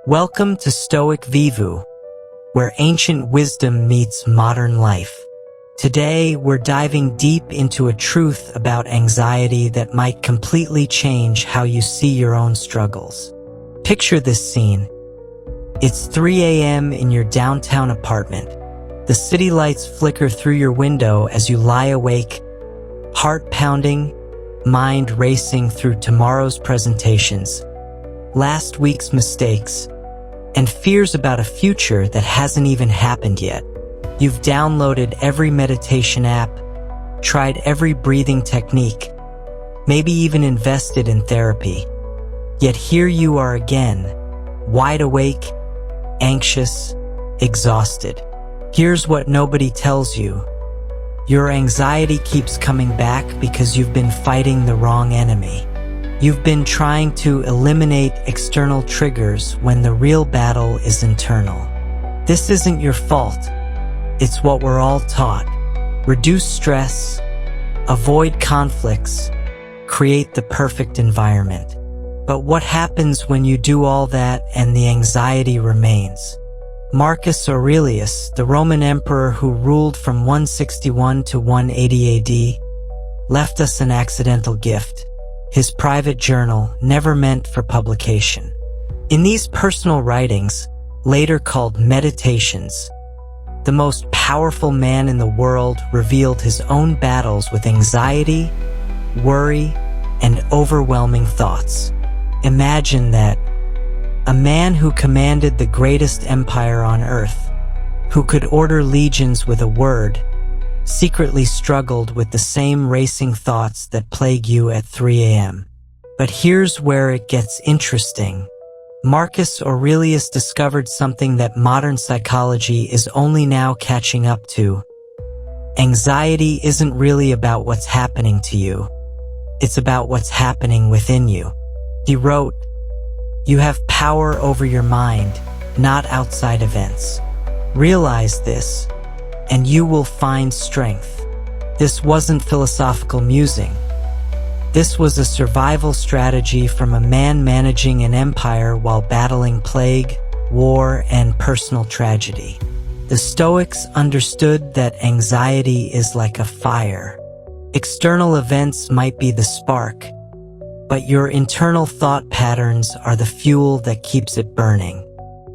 Welcome to Stoic Vivu, where ancient wisdom meets modern life. Today, we're diving deep into a truth about anxiety that might completely change how you see your own struggles. Picture this scene. It's 3 a.m. in your downtown apartment. The city lights flicker through your window as you lie awake, heart pounding, mind racing through tomorrow's presentations, last week's mistakes, and fears about a future that hasn't even happened yet. You've downloaded every meditation app, tried every breathing technique, maybe even invested in therapy. Yet here you are again, wide awake, anxious, exhausted. Here's what nobody tells you. Your anxiety keeps coming back because you've been fighting the wrong enemy. You've been trying to eliminate external triggers when the real battle is internal. This isn't your fault. It's what we're all taught. Reduce stress, avoid conflicts, create the perfect environment. But what happens when you do all that and the anxiety remains? Marcus Aurelius, the Roman emperor who ruled from 161 to 180 AD, left us an accidental gift. His private journal, never meant for publication. In these personal writings, later called meditations, the most powerful man in the world revealed his own battles with anxiety, worry, and overwhelming thoughts. Imagine that. A man who commanded the greatest empire on earth, who could order legions with a word, secretly struggled with the same racing thoughts that plague you at 3 a.m. But here's where it gets interesting. Marcus Aurelius discovered something that modern psychology is only now catching up to. Anxiety isn't really about what's happening to you. It's about what's happening within you. He wrote, "You have power over your mind, not outside events. Realize this, and you will find strength." This wasn't philosophical musing. This was a survival strategy from a man managing an empire while battling plague, war, and personal tragedy. The Stoics understood that anxiety is like a fire. External events might be the spark, but your internal thought patterns are the fuel that keeps it burning.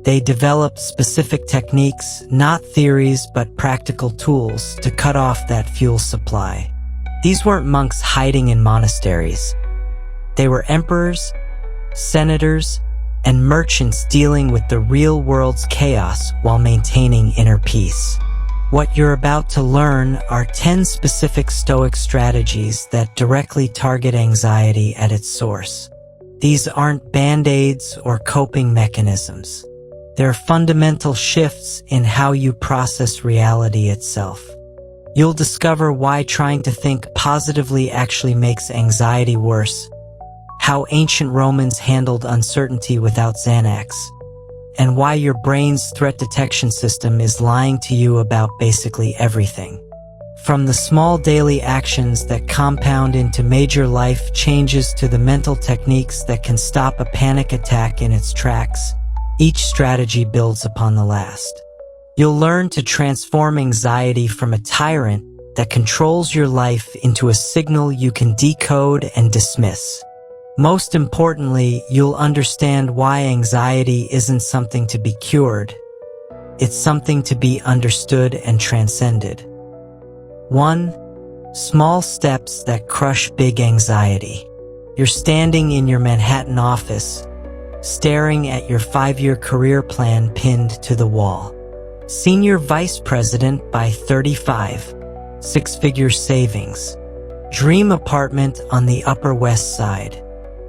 They developed specific techniques, not theories but practical tools, to cut off that fuel supply. These weren't monks hiding in monasteries. They were emperors, senators, and merchants dealing with the real world's chaos while maintaining inner peace. What you're about to learn are 10 specific Stoic strategies that directly target anxiety at its source. These aren't band-aids or coping mechanisms. They're fundamental shifts in how you process reality itself. You'll discover why trying to think positively actually makes anxiety worse, how ancient Romans handled uncertainty without Xanax, and why your brain's threat detection system is lying to you about basically everything. From the small daily actions that compound into major life changes to the mental techniques that can stop a panic attack in its tracks, each strategy builds upon the last. You'll learn to transform anxiety from a tyrant that controls your life into a signal you can decode and dismiss. Most importantly, you'll understand why anxiety isn't something to be cured. It's something to be understood and transcended. 1. Small steps that crush big anxiety. You're standing in your Manhattan office, staring at your 5-year career plan pinned to the wall. Senior vice president by 35, 6-figure savings. Dream apartment on the Upper West Side.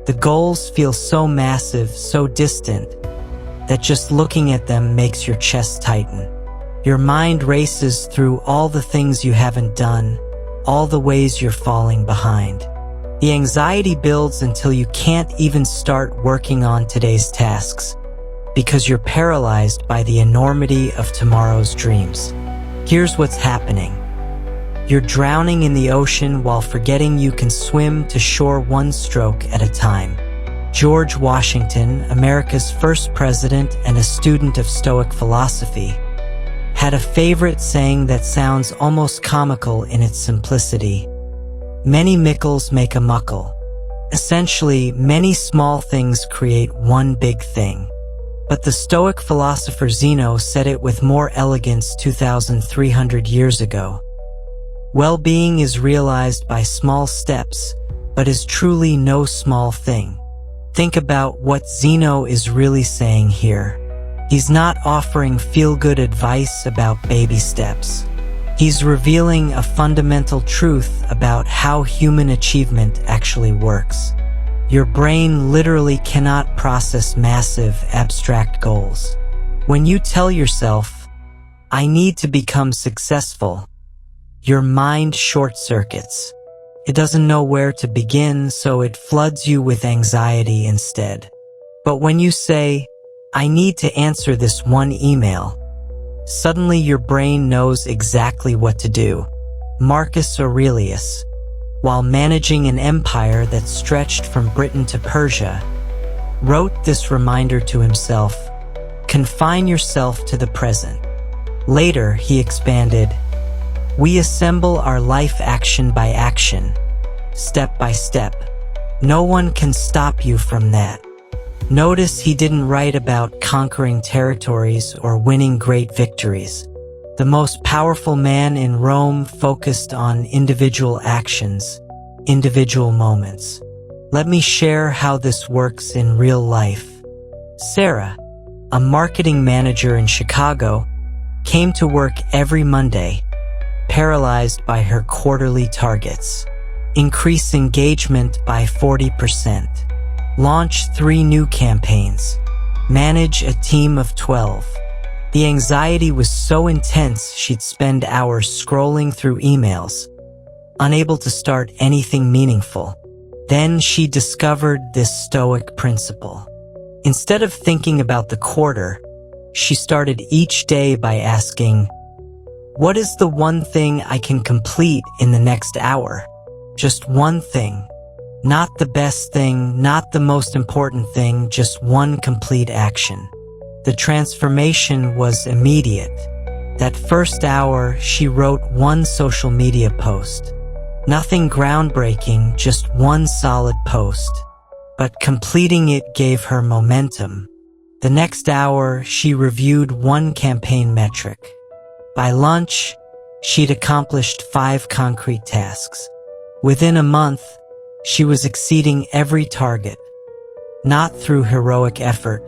The goals feel so massive, so distant, that just looking at them makes your chest tighten. Your mind races through all the things you haven't done, all the ways you're falling behind. The anxiety builds until you can't even start working on today's tasks, because you're paralyzed by the enormity of tomorrow's dreams. Here's what's happening. You're drowning in the ocean while forgetting you can swim to shore one stroke at a time. George Washington, America's first president and a student of Stoic philosophy, had a favorite saying that sounds almost comical in its simplicity. Many mickles make a muckle. Essentially, many small things create one big thing. But the Stoic philosopher Zeno said it with more elegance 2,300 years ago. Well-being is realized by small steps, but is truly no small thing. Think about what Zeno is really saying here. He's not offering feel-good advice about baby steps. He's revealing a fundamental truth about how human achievement actually works. Your brain literally cannot process massive, abstract goals. When you tell yourself, "I need to become successful," your mind short-circuits. It doesn't know where to begin, so it floods you with anxiety instead. But when you say, "I need to answer this one email," suddenly your brain knows exactly what to do. Marcus Aurelius, while managing an empire that stretched from Britain to Persia, wrote this reminder to himself: confine yourself to the present. Later, he expanded, "We assemble our life action by action, step by step. No one can stop you from that." Notice he didn't write about conquering territories or winning great victories. The most powerful man in Rome focused on individual actions, individual moments. Let me share how this works in real life. Sarah, a marketing manager in Chicago, came to work every Monday, paralyzed by her quarterly targets. Increase engagement by 40%. Launch 3 new campaigns. Manage a team of 12. The anxiety was so intense she'd spend hours scrolling through emails, unable to start anything meaningful. Then she discovered this Stoic principle. Instead of thinking about the quarter, she started each day by asking, "What is the one thing I can complete in the next hour?" Just one thing. Not the best thing, not the most important thing, just one complete action. The transformation was immediate. That first hour, she wrote one social media post. Nothing groundbreaking, just one solid post. But completing it gave her momentum. The next hour, she reviewed one campaign metric. By lunch, she'd accomplished 5 concrete tasks. Within a month, she was exceeding every target, not through heroic effort,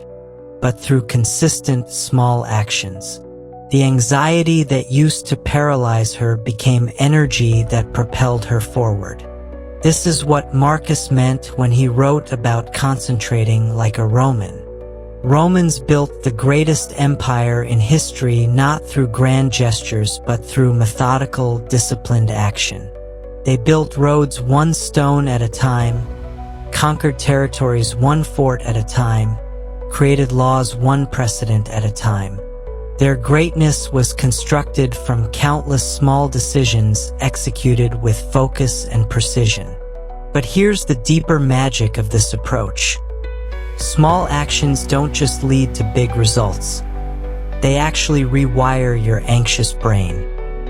but through consistent small actions. The anxiety that used to paralyze her became energy that propelled her forward. This is what Marcus meant when he wrote about concentrating like a Roman. Romans built the greatest empire in history not through grand gestures but through methodical, disciplined action. They built roads one stone at a time, conquered territories one fort at a time, created laws one precedent at a time. Their greatness was constructed from countless small decisions executed with focus and precision. But here's the deeper magic of this approach. Small actions don't just lead to big results. They actually rewire your anxious brain.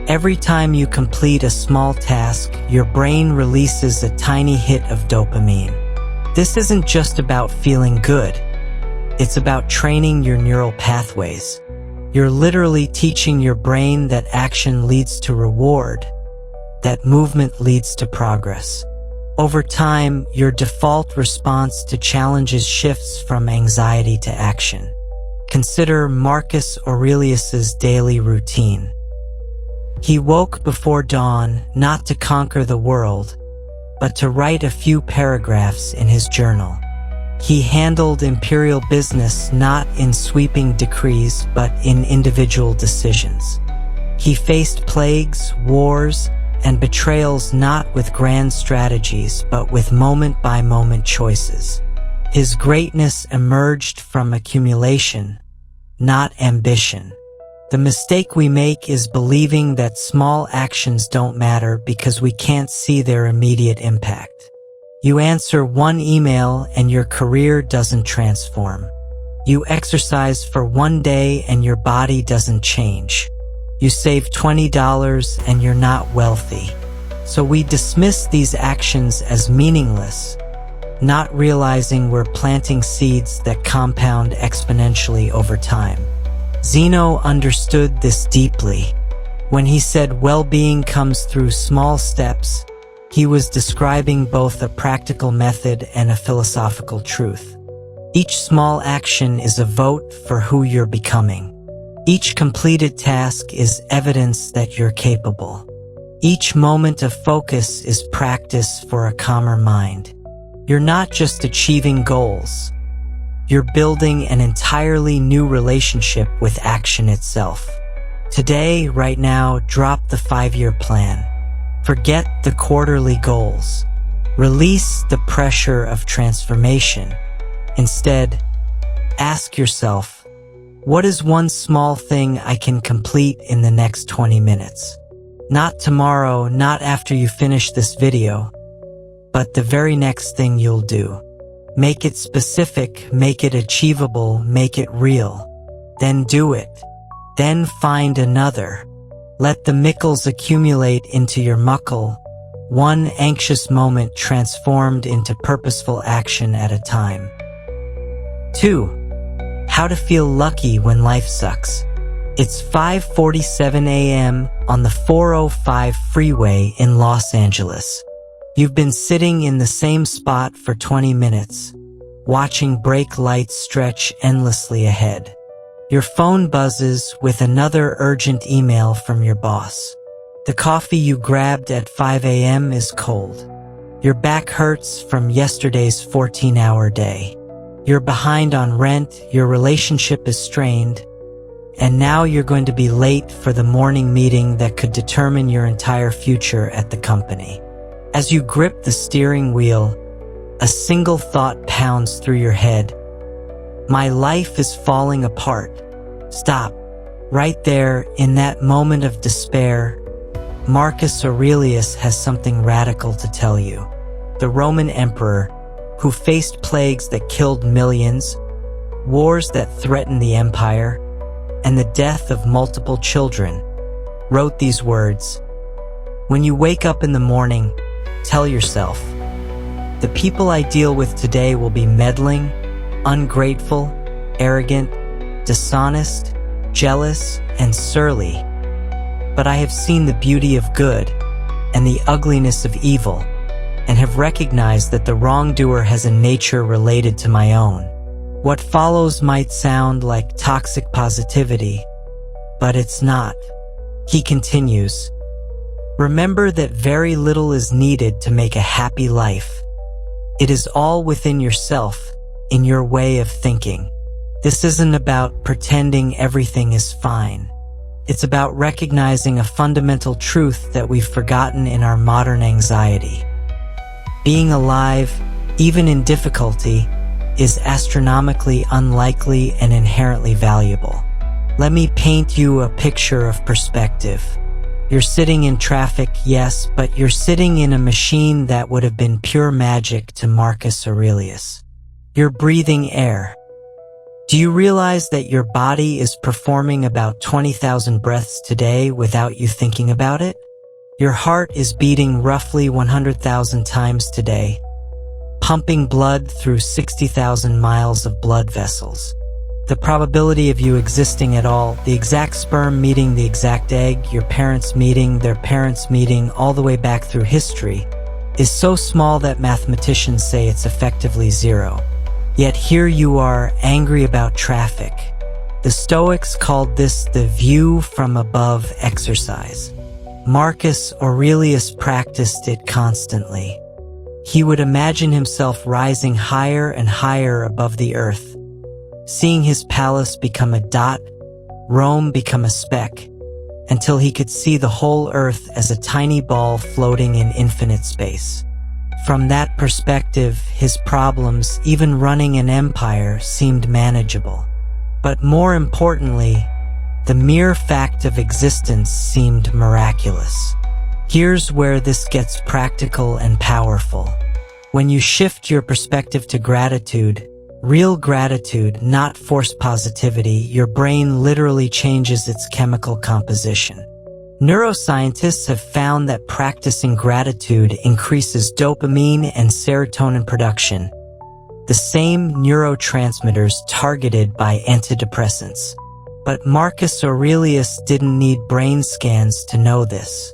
Every time you complete a small task, your brain releases a tiny hit of dopamine. This isn't just about feeling good. It's about training your neural pathways. You're literally teaching your brain that action leads to reward, that movement leads to progress. Over time, your default response to challenges shifts from anxiety to action. Consider Marcus Aurelius's daily routine. He woke before dawn not to conquer the world, but to write a few paragraphs in his journal. He handled imperial business not in sweeping decrees but in individual decisions. He faced plagues, wars, and betrayals not with grand strategies but with moment-by-moment choices. His greatness emerged from accumulation, not ambition. The mistake we make is believing that small actions don't matter because we can't see their immediate impact. You answer one email and your career doesn't transform. You exercise for one day and your body doesn't change. You save $20 and you're not wealthy. So we dismiss these actions as meaningless, not realizing we're planting seeds that compound exponentially over time. Zeno understood this deeply. When he said well-being comes through small steps, he was describing both a practical method and a philosophical truth. Each small action is a vote for who you're becoming. Each completed task is evidence that you're capable. Each moment of focus is practice for a calmer mind. You're not just achieving goals. You're building an entirely new relationship with action itself. Today, right now, drop the 5-year plan. Forget the quarterly goals. Release the pressure of transformation. Instead, ask yourself, what is one small thing I can complete in the next 20 minutes? Not tomorrow, not after you finish this video, but the very next thing you'll do. Make it specific, make it achievable, make it real. Then do it. Then find another. Let the mickles accumulate into your muckle, one anxious moment transformed into purposeful action at a time. 2. How to feel lucky when life sucks. It's 5:47 a.m. on the 405 freeway in Los Angeles. You've been sitting in the same spot for 20 minutes, watching brake lights stretch endlessly ahead. Your phone buzzes with another urgent email from your boss. The coffee you grabbed at 5 a.m. is cold. Your back hurts from yesterday's 14-hour day. You're behind on rent, your relationship is strained, and now you're going to be late for the morning meeting that could determine your entire future at the company. As you grip the steering wheel, a single thought pounds through your head. My life is falling apart. Stop. Right there, in that moment of despair, Marcus Aurelius has something radical to tell you. The Roman emperor, who faced plagues that killed millions, wars that threatened the empire, and the death of multiple children, wrote these words. When you wake up in the morning, tell yourself, the people I deal with today will be meddling, ungrateful, arrogant, dishonest, jealous, and surly. But I have seen the beauty of good and the ugliness of evil, and have recognized that the wrongdoer has a nature related to my own. What follows might sound like toxic positivity, but it's not. He continues, remember that very little is needed to make a happy life. It is all within yourself, in your way of thinking. This isn't about pretending everything is fine. It's about recognizing a fundamental truth that we've forgotten in our modern anxiety. Being alive, even in difficulty, is astronomically unlikely and inherently valuable. Let me paint you a picture of perspective. You're sitting in traffic, yes, but you're sitting in a machine that would have been pure magic to Marcus Aurelius. You're breathing air. Do you realize that your body is performing about 20,000 breaths today without you thinking about it? Your heart is beating roughly 100,000 times today, pumping blood through 60,000 miles of blood vessels. The probability of you existing at all, the exact sperm meeting the exact egg, your parents meeting their parents meeting all the way back through history, is so small that mathematicians say it's effectively zero. Yet here you are, angry about traffic. The Stoics called this the view from above exercise. Marcus Aurelius practiced it constantly. He would imagine himself rising higher and higher above the earth, seeing his palace become a dot, Rome become a speck, until he could see the whole earth as a tiny ball floating in infinite space. From that perspective, his problems, even running an empire, seemed manageable. But more importantly, the mere fact of existence seemed miraculous. Here's where this gets practical and powerful. When you shift your perspective to gratitude, real gratitude, not forced positivity, your brain literally changes its chemical composition. Neuroscientists have found that practicing gratitude increases dopamine and serotonin production, the same neurotransmitters targeted by antidepressants. But Marcus Aurelius didn't need brain scans to know this.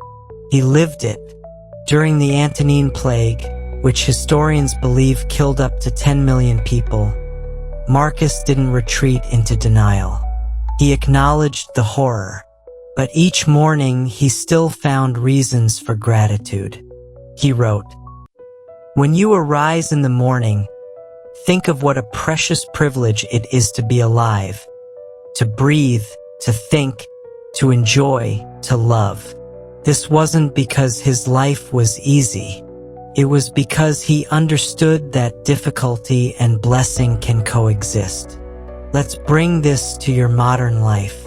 He lived it. During the Antonine Plague, which historians believe killed up to 10 million people, Marcus didn't retreat into denial. He acknowledged the horror. But each morning he still found reasons for gratitude. He wrote, "When you arise in the morning, think of what a precious privilege it is to be alive, to breathe, to think, to enjoy, to love." This wasn't because his life was easy. It was because he understood that difficulty and blessing can coexist. Let's bring this to your modern life.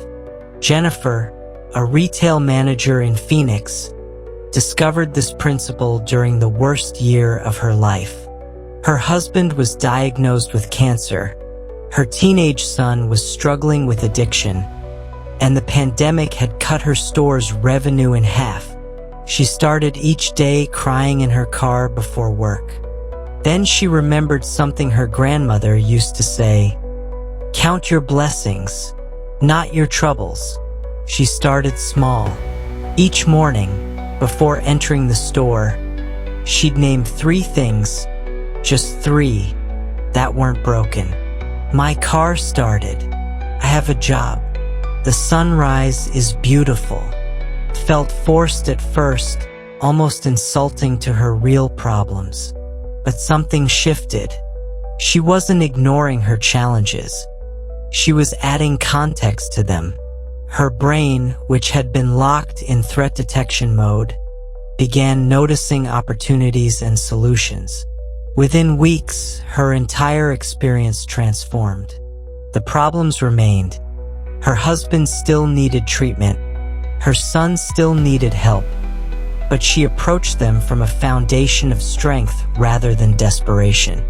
Jennifer, a retail manager in Phoenix, discovered this principle during the worst year of her life. Her husband was diagnosed with cancer, her teenage son was struggling with addiction, and the pandemic had cut her store's revenue in half. She started each day crying in her car before work. Then she remembered something her grandmother used to say, "Count your blessings, not your troubles." She started small. Each morning, before entering the store, she'd name 3 things, just 3, that weren't broken. My car started. I have a job. The sunrise is beautiful. Felt forced at first, almost insulting to her real problems. But something shifted. She wasn't ignoring her challenges. She was adding context to them. Her brain, which had been locked in threat detection mode, began noticing opportunities and solutions. Within weeks, her entire experience transformed. The problems remained. Her husband still needed treatment. Her son still needed help. But she approached them from a foundation of strength rather than desperation.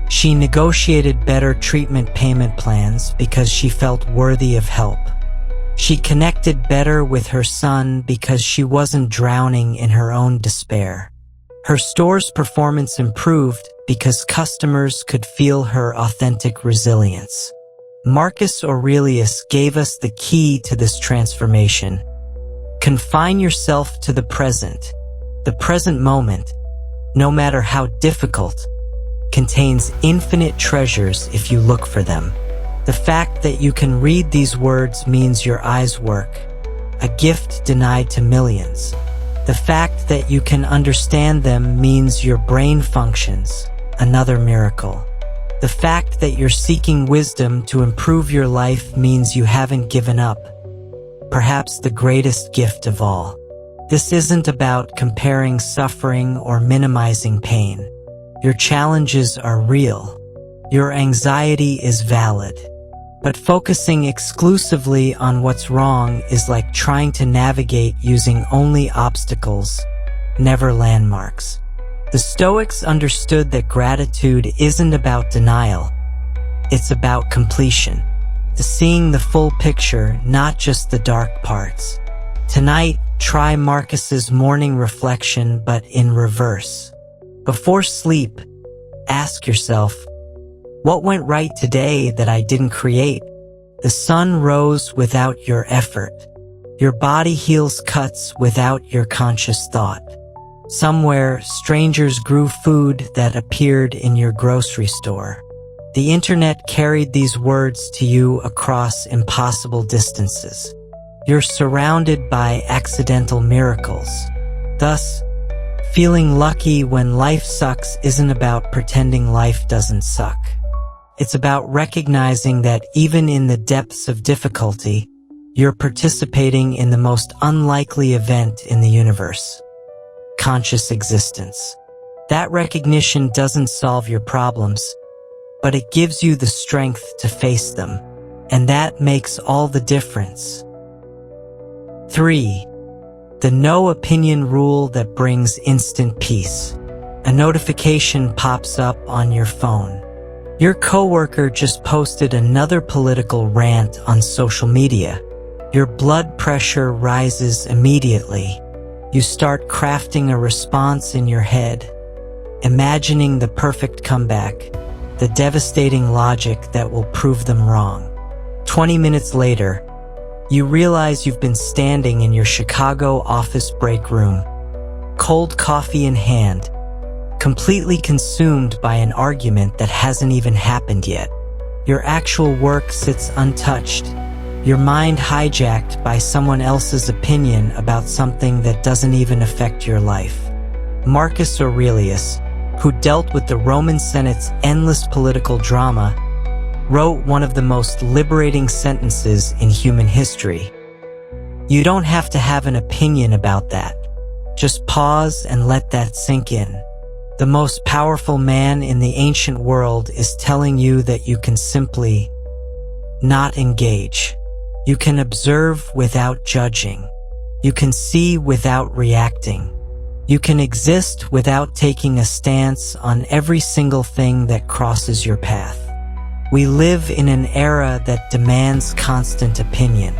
She negotiated better treatment payment plans because she felt worthy of help. She connected better with her son because she wasn't drowning in her own despair. Her store's performance improved because customers could feel her authentic resilience. Marcus Aurelius gave us the key to this transformation. Confine yourself to the present moment, no matter how difficult, contains infinite treasures if you look for them. The fact that you can read these words means your eyes work, a gift denied to millions. The fact that you can understand them means your brain functions, another miracle. The fact that you're seeking wisdom to improve your life means you haven't given up, perhaps the greatest gift of all. This isn't about comparing suffering or minimizing pain. Your challenges are real. Your anxiety is valid. But focusing exclusively on what's wrong is like trying to navigate using only obstacles, never landmarks. The Stoics understood that gratitude isn't about denial. It's about completion. Seeing the full picture, not just the dark parts. Tonight, try Marcus's morning reflection, but in reverse. Before sleep, ask yourself, what went right today that I didn't create? The sun rose without your effort. Your body heals cuts without your conscious thought. Somewhere, strangers grew food that appeared in your grocery store. The internet carried these words to you across impossible distances. You're surrounded by accidental miracles. Thus, feeling lucky when life sucks isn't about pretending life doesn't suck. It's about recognizing that even in the depths of difficulty, you're participating in the most unlikely event in the universe: conscious existence. That recognition doesn't solve your problems, but it gives you the strength to face them. And that makes all the difference. 3. The no opinion rule that brings instant peace. a notification pops up on your phone. Your coworker just posted another political rant on social media. Your blood pressure rises immediately. You start crafting a response in your head, imagining the perfect comeback, the devastating logic that will prove them wrong. 20 minutes later, you realize you've been standing in your Chicago office break room, cold coffee in hand, completely consumed by an argument that hasn't even happened yet. Your actual work sits untouched, your mind hijacked by someone else's opinion about something that doesn't even affect your life. Marcus Aurelius, who dealt with the Roman Senate's endless political drama, wrote one of the most liberating sentences in human history. You don't have to have an opinion about that. Just pause and let that sink in. The most powerful man in the ancient world is telling you that you can simply not engage. You can observe without judging. You can see without reacting. You can exist without taking a stance on every single thing that crosses your path. We live in an era that demands constant opinion.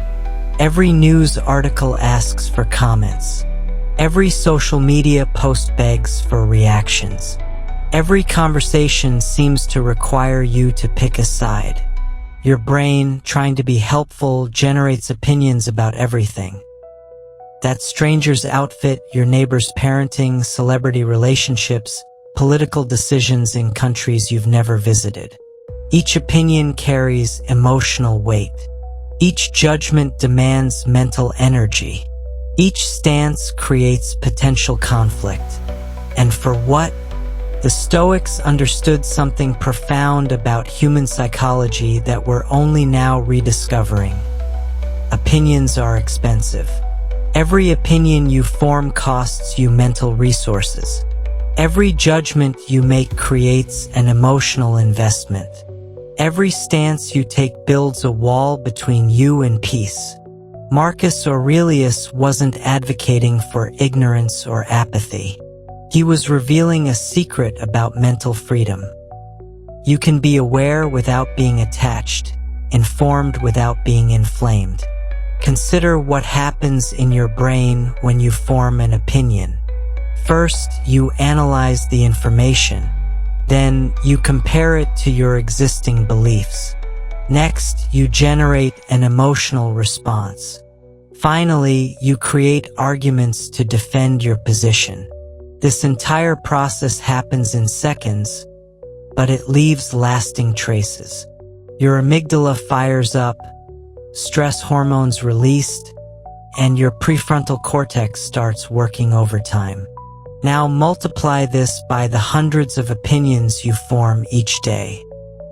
Every news article asks for comments. Every social media post begs for reactions. Every conversation seems to require you to pick a side. Your brain, trying to be helpful, generates opinions about everything. That stranger's outfit, your neighbor's parenting, celebrity relationships, political decisions in countries you've never visited. Each opinion carries emotional weight. Each judgment demands mental energy. Each stance creates potential conflict. And for what? The Stoics understood something profound about human psychology that we're only now rediscovering. Opinions are expensive. Every opinion you form costs you mental resources. Every judgment you make creates an emotional investment. Every stance you take builds a wall between you and peace. Marcus Aurelius wasn't advocating for ignorance or apathy. He was revealing a secret about mental freedom. You can be aware without being attached, informed without being inflamed. Consider what happens in your brain when you form an opinion. First, you analyze the information. Then, you compare it to your existing beliefs. Next, you generate an emotional response. Finally, you create arguments to defend your position. This entire process happens in seconds, but it leaves lasting traces. Your amygdala fires up, stress hormones released, and your prefrontal cortex starts working overtime. Now multiply this by the hundreds of opinions you form each day.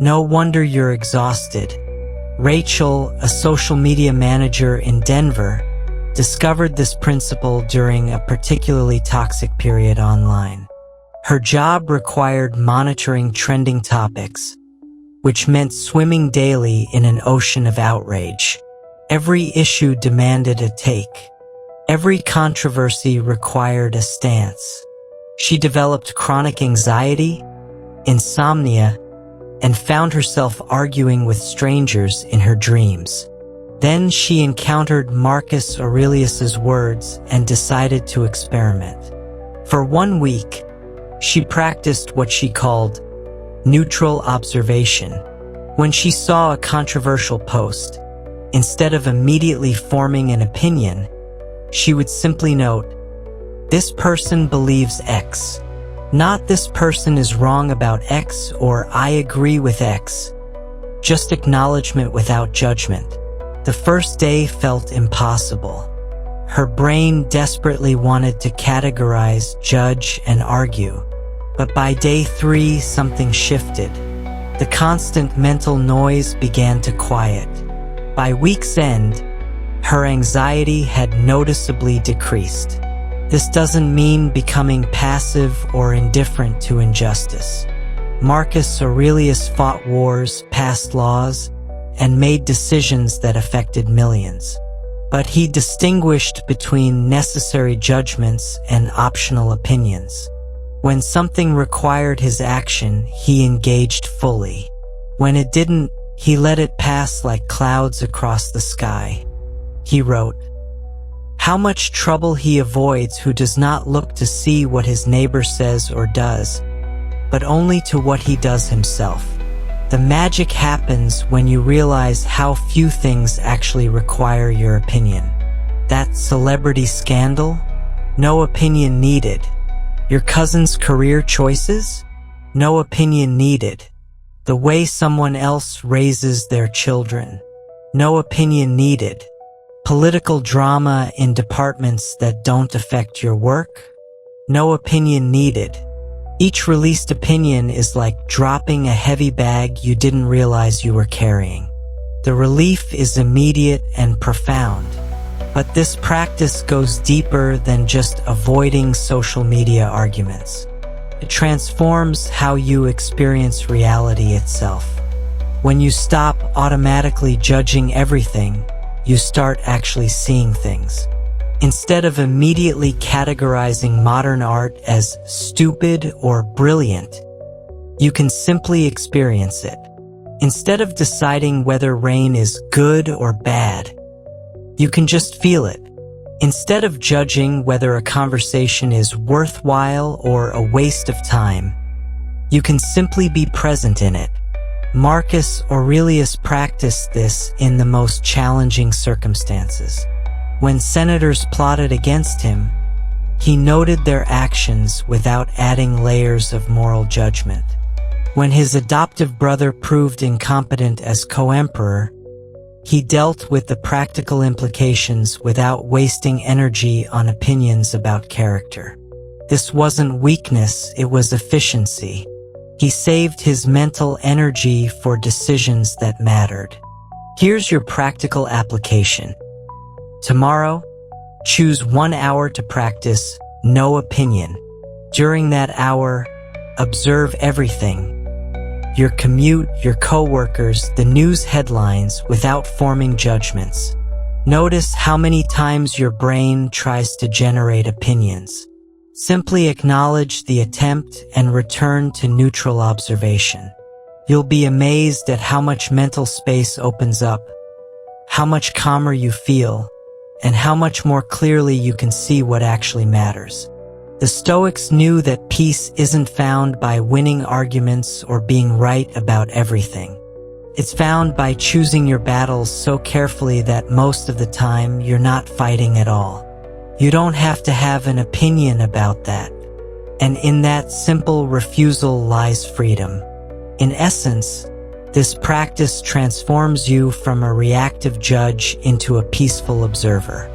No wonder you're exhausted. Rachel, a social media manager in Denver, discovered this principle during a particularly toxic period online. Her job required monitoring trending topics, which meant swimming daily in an ocean of outrage. Every issue demanded a take. Every controversy required a stance. She developed chronic anxiety, insomnia, and found herself arguing with strangers in her dreams. Then she encountered Marcus Aurelius's words and decided to experiment. For 1 week, she practiced what she called neutral observation. When she saw a controversial post, instead of immediately forming an opinion, she would simply note, "This person believes X." Not "this person is wrong about X" or "I agree with X." Just acknowledgement without judgment. The first day felt impossible. Her brain desperately wanted to categorize, judge, and argue. But by day 3, something shifted. The constant mental noise began to quiet. By week's end, her anxiety had noticeably decreased. This doesn't mean becoming passive or indifferent to injustice. Marcus Aurelius fought wars, passed laws, and made decisions that affected millions. But he distinguished between necessary judgments and optional opinions. When something required his action, he engaged fully. When it didn't, he let it pass like clouds across the sky. He wrote, "How much trouble he avoids who does not look to see what his neighbor says or does, but only to what he does himself." The magic happens when you realize how few things actually require your opinion. That celebrity scandal? No opinion needed. Your cousin's career choices? No opinion needed. The way someone else raises their children? No opinion needed. Political drama in departments that don't affect your work? No opinion needed. Each released opinion is like dropping a heavy bag you didn't realize you were carrying. The relief is immediate and profound. But this practice goes deeper than just avoiding social media arguments. It transforms how you experience reality itself. When you stop automatically judging everything, you start actually seeing things. Instead of immediately categorizing modern art as stupid or brilliant, you can simply experience it. Instead of deciding whether rain is good or bad, you can just feel it. Instead of judging whether a conversation is worthwhile or a waste of time, you can simply be present in it. Marcus Aurelius practiced this in the most challenging circumstances. When senators plotted against him, he noted their actions without adding layers of moral judgment. When his adoptive brother proved incompetent as co-emperor, he dealt with the practical implications without wasting energy on opinions about character. This wasn't weakness, it was efficiency. He saved his mental energy for decisions that mattered. Here's your practical application. Tomorrow, choose 1 hour to practice no opinion. During that hour, observe everything. Your commute, your coworkers, the news headlines without forming judgments. Notice how many times your brain tries to generate opinions. Simply acknowledge the attempt and return to neutral observation. You'll be amazed at how much mental space opens up, how much calmer you feel, and how much more clearly you can see what actually matters. The Stoics knew that peace isn't found by winning arguments or being right about everything. It's found by choosing your battles so carefully that most of the time you're not fighting at all. You don't have to have an opinion about that. And in that simple refusal lies freedom. In essence, this practice transforms you from a reactive judge into a peaceful observer.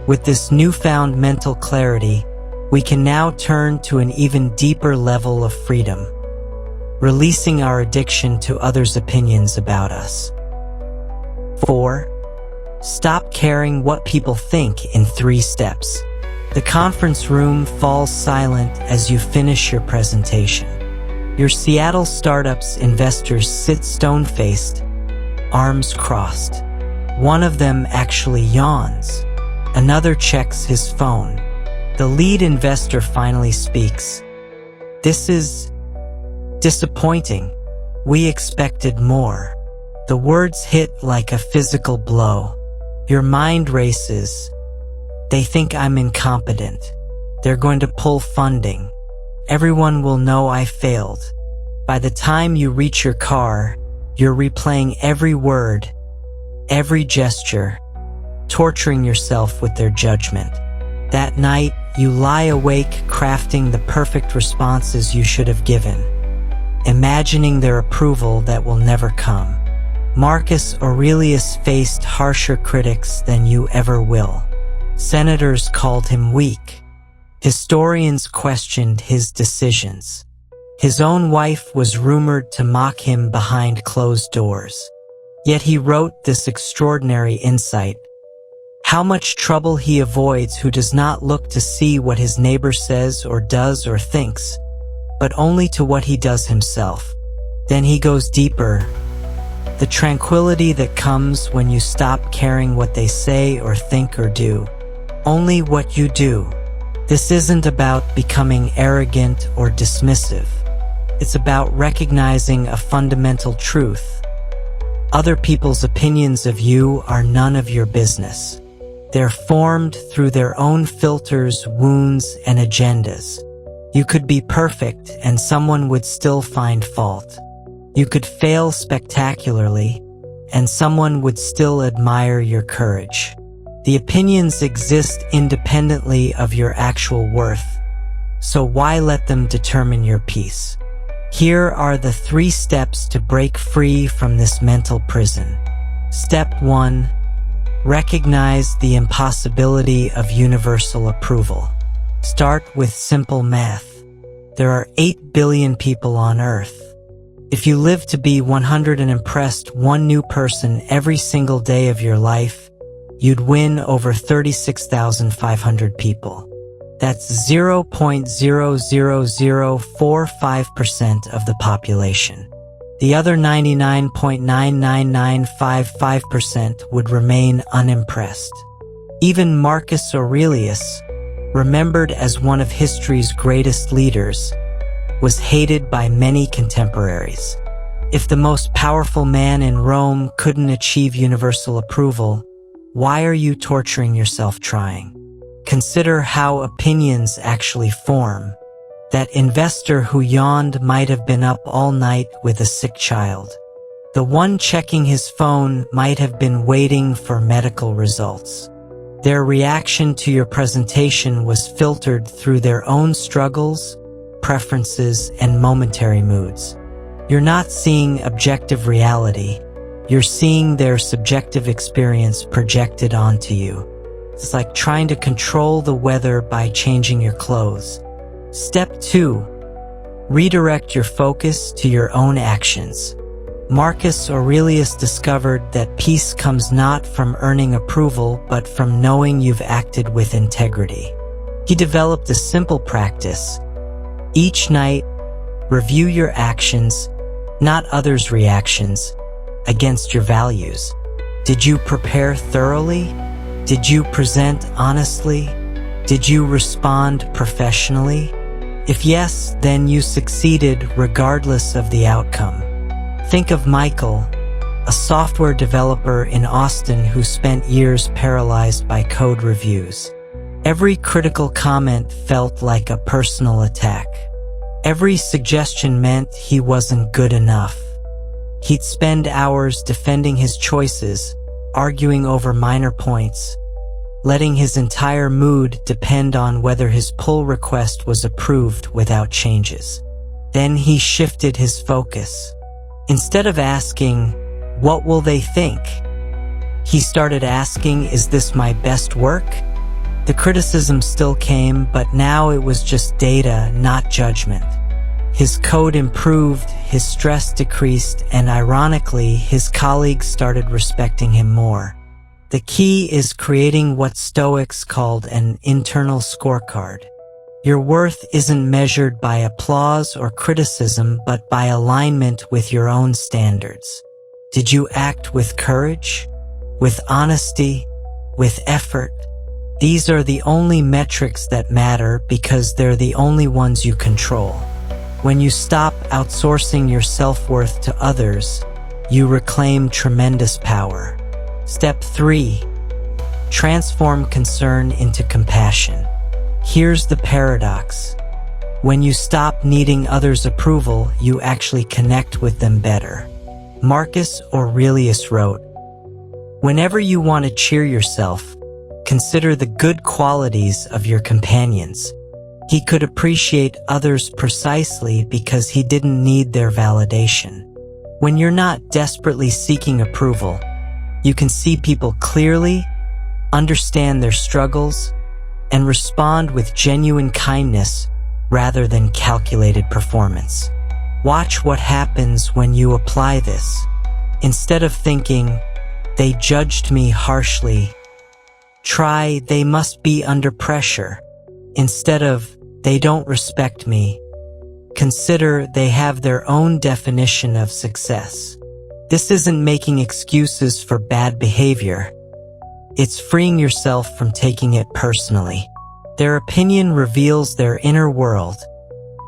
With this newfound mental clarity, we can now turn to an even deeper level of freedom, releasing our addiction to others' opinions about us. 4. Stop caring what people think in 3 steps. The conference room falls silent as you finish your presentation. Your Seattle startup's investors sit stone-faced, arms crossed. One of them actually yawns. Another checks his phone. The lead investor finally speaks. "This is disappointing. We expected more." The words hit like a physical blow. Your mind races. They think I'm incompetent. They're going to pull funding. Everyone will know I failed. By the time you reach your car, you're replaying every word, every gesture, torturing yourself with their judgment. That night, you lie awake crafting the perfect responses you should have given, imagining their approval that will never come. Marcus Aurelius faced harsher critics than you ever will. Senators called him weak. Historians questioned his decisions. His own wife was rumored to mock him behind closed doors. Yet he wrote this extraordinary insight: how much trouble he avoids who does not look to see what his neighbor says or does or thinks, but only to what he does himself. Then he goes deeper. The tranquility that comes when you stop caring what they say or think or do. Only what you do. This isn't about becoming arrogant or dismissive. It's about recognizing a fundamental truth. Other people's opinions of you are none of your business. They're formed through their own filters, wounds, and agendas. You could be perfect and someone would still find fault. You could fail spectacularly and someone would still admire your courage. The opinions exist independently of your actual worth, so why let them determine your peace? Here are the 3 steps to break free from this mental prison. Step 1. Recognize the impossibility of universal approval. Start with simple math. There are 8 billion people on Earth. If you live to be 100 and impressed one new person every single day of your life, you'd win over 36,500 people. That's 0.00045% of the population. The other 99.99955% would remain unimpressed. Even Marcus Aurelius, remembered as one of history's greatest leaders, was hated by many contemporaries. If the most powerful man in Rome couldn't achieve universal approval, why are you torturing yourself trying? Consider how opinions actually form. That investor who yawned might have been up all night with a sick child. The one checking his phone might have been waiting for medical results. Their reaction to your presentation was filtered through their own struggles, preferences, and momentary moods. You're not seeing objective reality. You're seeing their subjective experience projected onto you. It's like trying to control the weather by changing your clothes. Step 2. Redirect your focus to your own actions. Marcus Aurelius discovered that peace comes not from earning approval, but from knowing you've acted with integrity. He developed a simple practice. Each night, review your actions, not others' reactions, against your values. Did you prepare thoroughly? Did you present honestly? Did you respond professionally? If yes, then you succeeded regardless of the outcome. Think of Michael, a software developer in Austin who spent years paralyzed by code reviews. Every critical comment felt like a personal attack. Every suggestion meant he wasn't good enough. He'd spend hours defending his choices, arguing over minor points, letting his entire mood depend on whether his pull request was approved without changes. Then he shifted his focus. Instead of asking, "What will they think?" he started asking, "Is this my best work?" The criticism still came, but now it was just data, not judgment. His code improved, his stress decreased, and ironically, his colleagues started respecting him more. The key is creating what Stoics called an internal scorecard. Your worth isn't measured by applause or criticism, but by alignment with your own standards. Did you act with courage, with honesty, with effort? These are the only metrics that matter because they're the only ones you control. When you stop outsourcing your self-worth to others, you reclaim tremendous power. Step 3. Transform concern into compassion. Here's the paradox. When you stop needing others' approval, you actually connect with them better. Marcus Aurelius wrote, "Whenever you want to cheer yourself, consider the good qualities of your companions." He could appreciate others precisely because he didn't need their validation. When you're not desperately seeking approval, you can see people clearly, understand their struggles, and respond with genuine kindness rather than calculated performance. Watch what happens when you apply this. Instead of thinking, "They judged me harshly," try, "They must be under pressure." Instead of, "They don't respect me," consider, "They have their own definition of success." This isn't making excuses for bad behavior. It's freeing yourself from taking it personally. Their opinion reveals their inner world,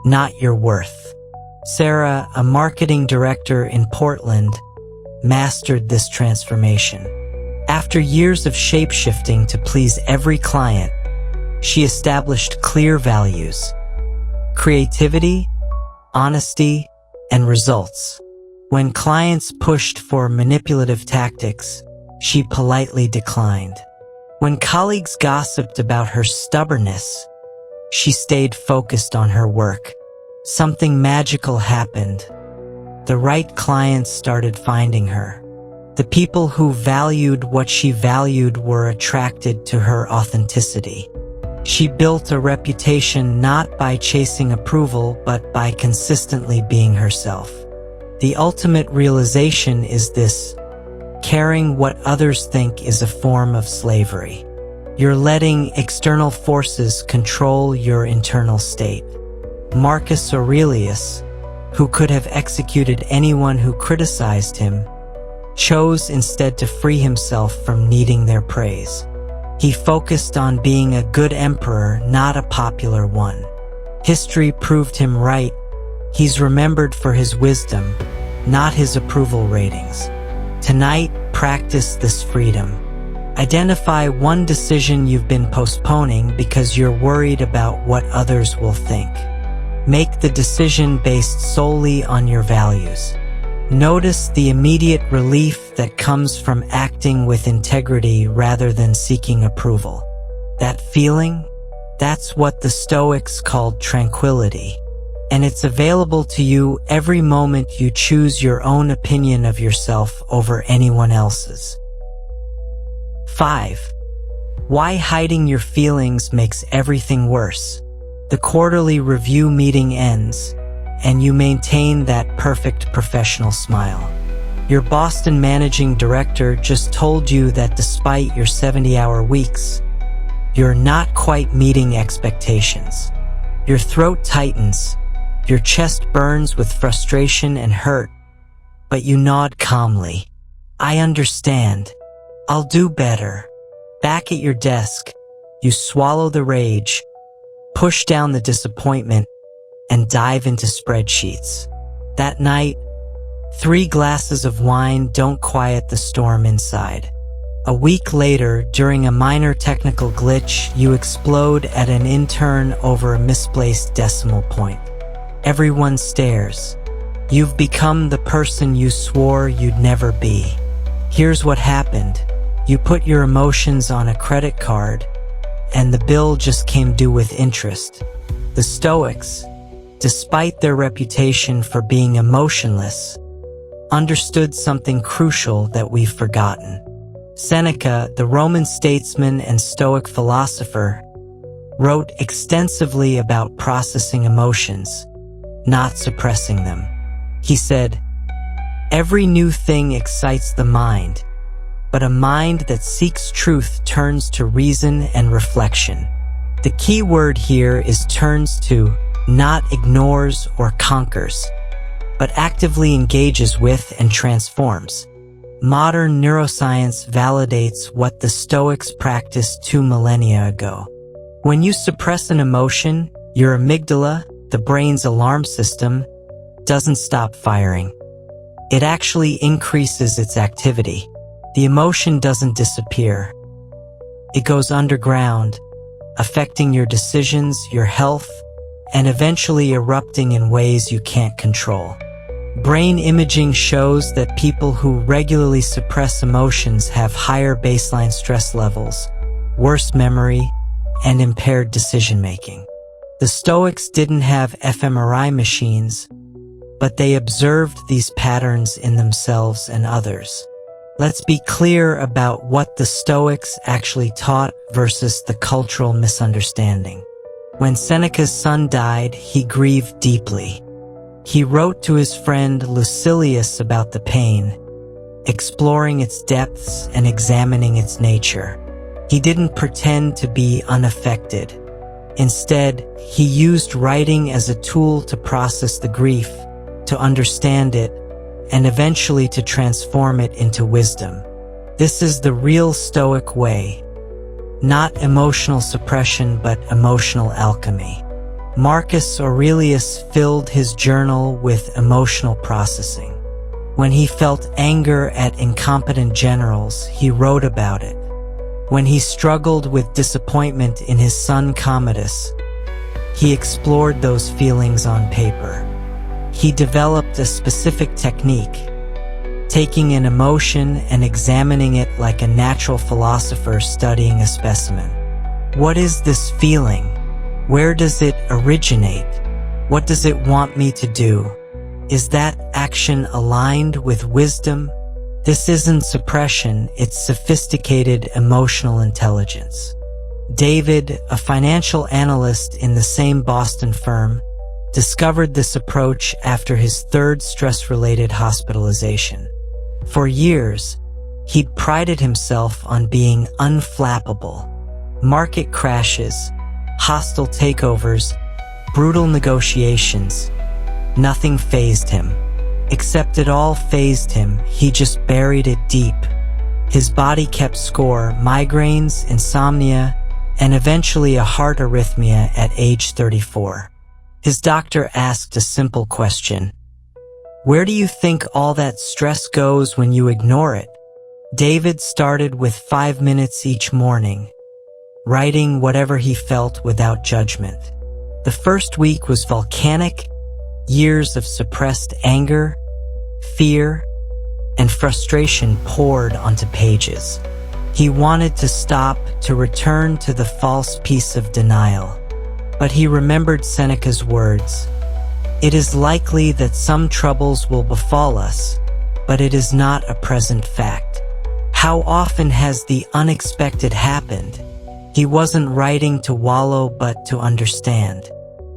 not your worth. Sarah, a marketing director in Portland, mastered this transformation. After years of shape-shifting to please every client, she established clear values: creativity, honesty, and results. When clients pushed for manipulative tactics, she politely declined. When colleagues gossiped about her stubbornness, she stayed focused on her work. Something magical happened. The right clients started finding her. The people who valued what she valued were attracted to her authenticity. She built a reputation not by chasing approval, but by consistently being herself. The ultimate realization is this: caring what others think is a form of slavery. You're letting external forces control your internal state. Marcus Aurelius, who could have executed anyone who criticized him, chose instead to free himself from needing their praise. He focused on being a good emperor, not a popular one. History proved him right. He's remembered for his wisdom, not his approval ratings. Tonight, practice this freedom. Identify one decision you've been postponing because you're worried about what others will think. Make the decision based solely on your values. Notice the immediate relief that comes from acting with integrity rather than seeking approval. That feeling, that's what the Stoics called tranquility. And it's available to you every moment you choose your own opinion of yourself over anyone else's. 5. Why hiding your feelings makes everything worse. The quarterly review meeting ends, and you maintain that perfect professional smile. Your Boston managing director just told you that despite your 70-hour weeks, you're not quite meeting expectations. Your throat tightens, your chest burns with frustration and hurt, but you nod calmly. I understand. I'll do better. Back at your desk, you swallow the rage, push down the disappointment, and dive into spreadsheets. That night, 3 glasses of wine don't quiet the storm inside. A week later, during a minor technical glitch, you explode at an intern over a misplaced decimal point. Everyone stares. You've become the person you swore you'd never be. Here's what happened. You put your emotions on a credit card, and the bill just came due with interest. The Stoics, despite their reputation for being emotionless, understood something crucial that we've forgotten. Seneca, the Roman statesman and Stoic philosopher, wrote extensively about processing emotions, not suppressing them. He said, "Every new thing excites the mind, but a mind that seeks truth turns to reason and reflection." The key word here is turns to, not ignores or conquers, but actively engages with and transforms. Modern neuroscience validates what the Stoics practiced 2 millennia ago. When you suppress an emotion, your amygdala, the brain's alarm system, doesn't stop firing. It actually increases its activity. The emotion doesn't disappear. It goes underground, affecting your decisions, your health, and eventually erupting in ways you can't control. Brain imaging shows that people who regularly suppress emotions have higher baseline stress levels, worse memory, and impaired decision-making. The Stoics didn't have fMRI machines, but they observed these patterns in themselves and others. Let's be clear about what the Stoics actually taught versus the cultural misunderstanding. When Seneca's son died, he grieved deeply. He wrote to his friend Lucilius about the pain, exploring its depths and examining its nature. He didn't pretend to be unaffected. Instead, he used writing as a tool to process the grief, to understand it, and eventually to transform it into wisdom. This is the real Stoic way. not emotional suppression but emotional alchemy. Marcus Aurelius filled his journal with emotional processing. When he felt anger at incompetent generals, he wrote about it. When he struggled with disappointment in his son Commodus, he explored those feelings on paper. He developed a specific technique, taking an emotion and examining it like a natural philosopher studying a specimen. What is this feeling? Where does it originate? What does it want me to do? Is that action aligned with wisdom? This isn't suppression, it's sophisticated emotional intelligence. David, a financial analyst in the same Boston firm, discovered this approach after his third stress-related hospitalization. For years, he'd prided himself on being unflappable. Market crashes, hostile takeovers, brutal negotiations. Nothing fazed him. Except it all fazed him, he just buried it deep. His body kept score, migraines, insomnia, and eventually a heart arrhythmia at age 34. His doctor asked a simple question. Where do you think all that stress goes when you ignore it? David started with 5 minutes each morning, writing whatever he felt without judgment. The first week was volcanic, years of suppressed anger, fear, and frustration poured onto pages. He wanted to stop, to return to the false peace of denial. But he remembered Seneca's words. It is likely that some troubles will befall us, but it is not a present fact. How often has the unexpected happened? He wasn't writing to wallow but to understand.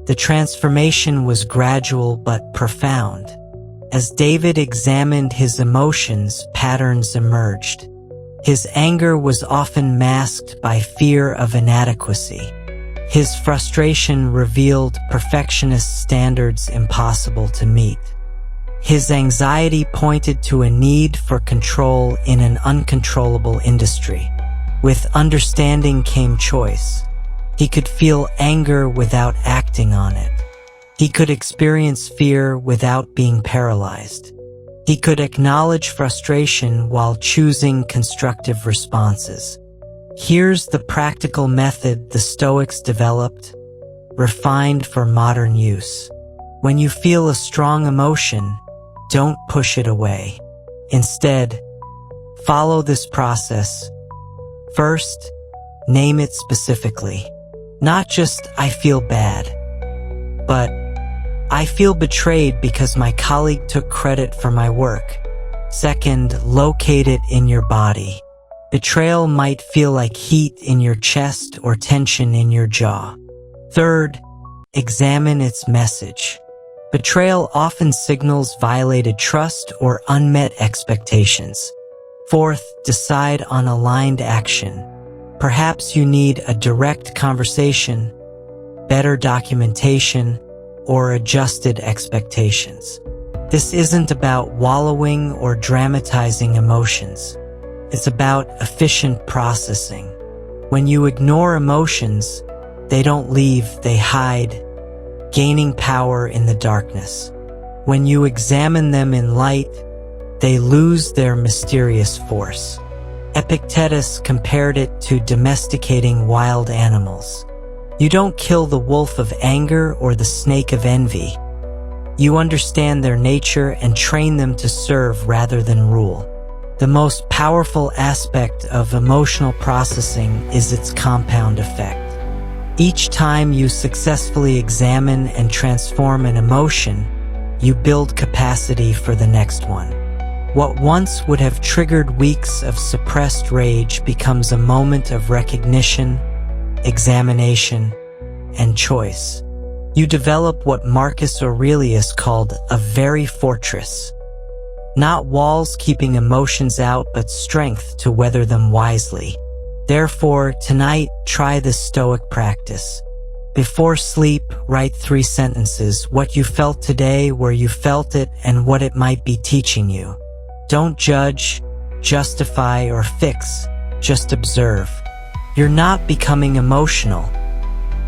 The transformation was gradual but profound. As David examined his emotions, patterns emerged. His anger was often masked by fear of inadequacy. His frustration revealed perfectionist standards impossible to meet. His anxiety pointed to a need for control in an uncontrollable industry. With understanding came choice. He could feel anger without acting on it. He could experience fear without being paralyzed. He could acknowledge frustration while choosing constructive responses. Here's the practical method the Stoics developed, refined for modern use. When you feel a strong emotion, don't push it away. Instead, follow this process. First, name it specifically. Not just, I feel bad, but I feel betrayed because my colleague took credit for my work. Second, locate it in your body. Betrayal might feel like heat in your chest or tension in your jaw. Third, examine its message. Betrayal often signals violated trust or unmet expectations. Fourth, decide on aligned action. Perhaps you need a direct conversation, better documentation, or adjusted expectations. This isn't about wallowing or dramatizing emotions. It's about efficient processing. When you ignore emotions, they don't leave, they hide, gaining power in the darkness. When you examine them in light, they lose their mysterious force. Epictetus compared it to domesticating wild animals. You don't kill the wolf of anger or the snake of envy. You understand their nature and train them to serve rather than rule. The most powerful aspect of emotional processing is its compound effect. Each time you successfully examine and transform an emotion, you build capacity for the next one. What once would have triggered weeks of suppressed rage becomes a moment of recognition, examination, and choice. You develop what Marcus Aurelius called a very fortress. Not walls keeping emotions out, but strength to weather them wisely. Therefore, tonight, try this Stoic practice. Before sleep, write 3 sentences: what you felt today, where you felt it, and what it might be teaching you. Don't judge, justify, or fix, just observe. You're not becoming emotional.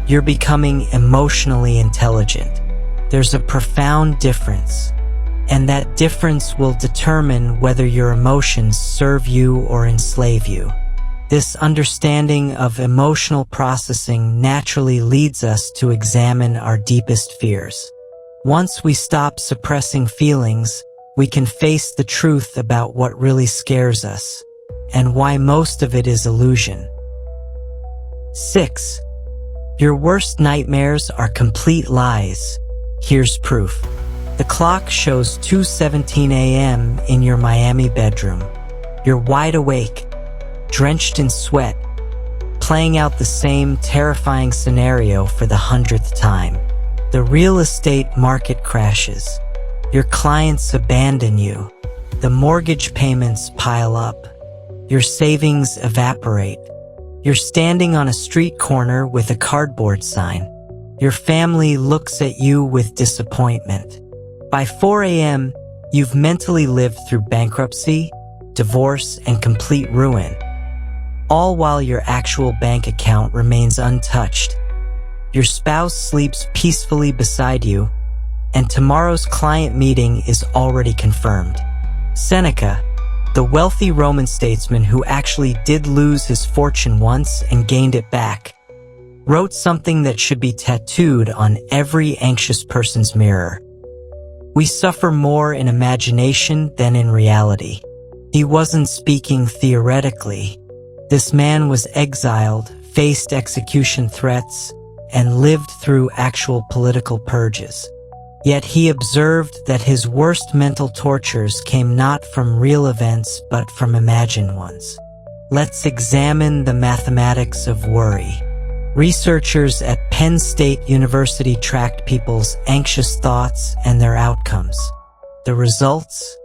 You're becoming emotionally intelligent. There's a profound difference, and that difference will determine whether your emotions serve you or enslave you. This understanding of emotional processing naturally leads us to examine our deepest fears. Once we stop suppressing feelings, we can face the truth about what really scares us, and why most of it is illusion. 6. Your worst nightmares are complete lies. Here's proof. The clock shows 2:17 a.m. in your Miami bedroom. You're wide awake, drenched in sweat, playing out the same terrifying scenario for the 100th time. The real estate market crashes. Your clients abandon you. The mortgage payments pile up. Your savings evaporate. You're standing on a street corner with a cardboard sign. Your family looks at you with disappointment. By 4 a.m., you've mentally lived through bankruptcy, divorce, and complete ruin, all while your actual bank account remains untouched. Your spouse sleeps peacefully beside you, and tomorrow's client meeting is already confirmed. Seneca, the wealthy Roman statesman who actually did lose his fortune once and gained it back, wrote something that should be tattooed on every anxious person's mirror. We suffer more in imagination than in reality. He wasn't speaking theoretically. This man was exiled, faced execution threats, and lived through actual political purges. Yet he observed that his worst mental tortures came not from real events but from imagined ones. Let's examine the mathematics of worry. Researchers at Penn State University tracked people's anxious thoughts and their outcomes. The results?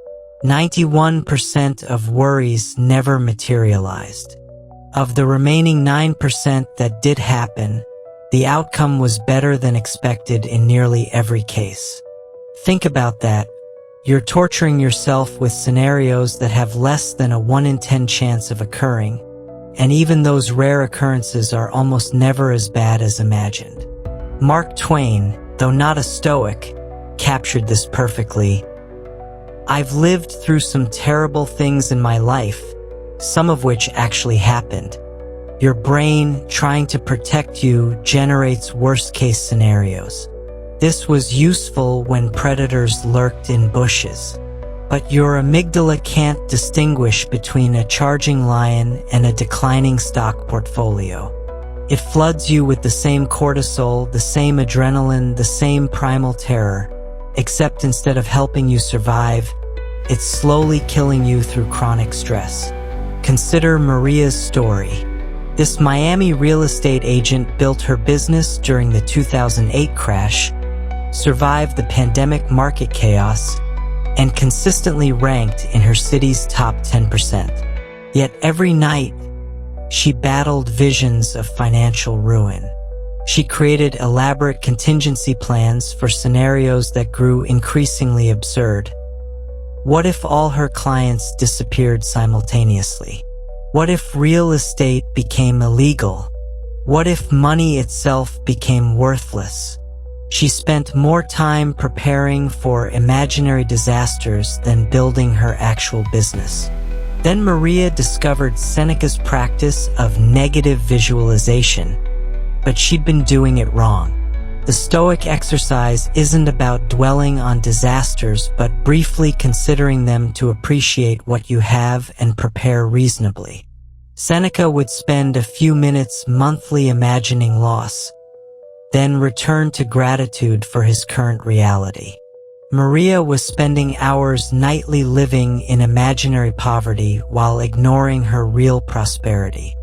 91% of worries never materialized. Of the remaining 9% that did happen, the outcome was better than expected in nearly every case. Think about that. You're torturing yourself with scenarios that have less than a 1 in 10 chance of occurring, and even those rare occurrences are almost never as bad as imagined. Mark Twain, though not a Stoic, captured this perfectly. I've lived through some terrible things in my life, some of which actually happened. Your brain, trying to protect you, generates worst-case scenarios. This was useful when predators lurked in bushes. But your amygdala can't distinguish between a charging lion and a declining stock portfolio. It floods you with the same cortisol, the same adrenaline, the same primal terror, except instead of helping you survive, it's slowly killing you through chronic stress. Consider Maria's story. This Miami real estate agent built her business during the 2008 crash, survived the pandemic market chaos, and consistently ranked in her city's top 10%. Yet every night, she battled visions of financial ruin. She created elaborate contingency plans for scenarios that grew increasingly absurd. What if all her clients disappeared simultaneously? What if real estate became illegal? What if money itself became worthless? She spent more time preparing for imaginary disasters than building her actual business. Then Maria discovered Seneca's practice of negative visualization, but she'd been doing it wrong. The Stoic exercise isn't about dwelling on disasters, but briefly considering them to appreciate what you have and prepare reasonably. Seneca would spend a few minutes monthly imagining loss, then return to gratitude for his current reality. Maria was spending hours nightly living in imaginary poverty while ignoring her real prosperity.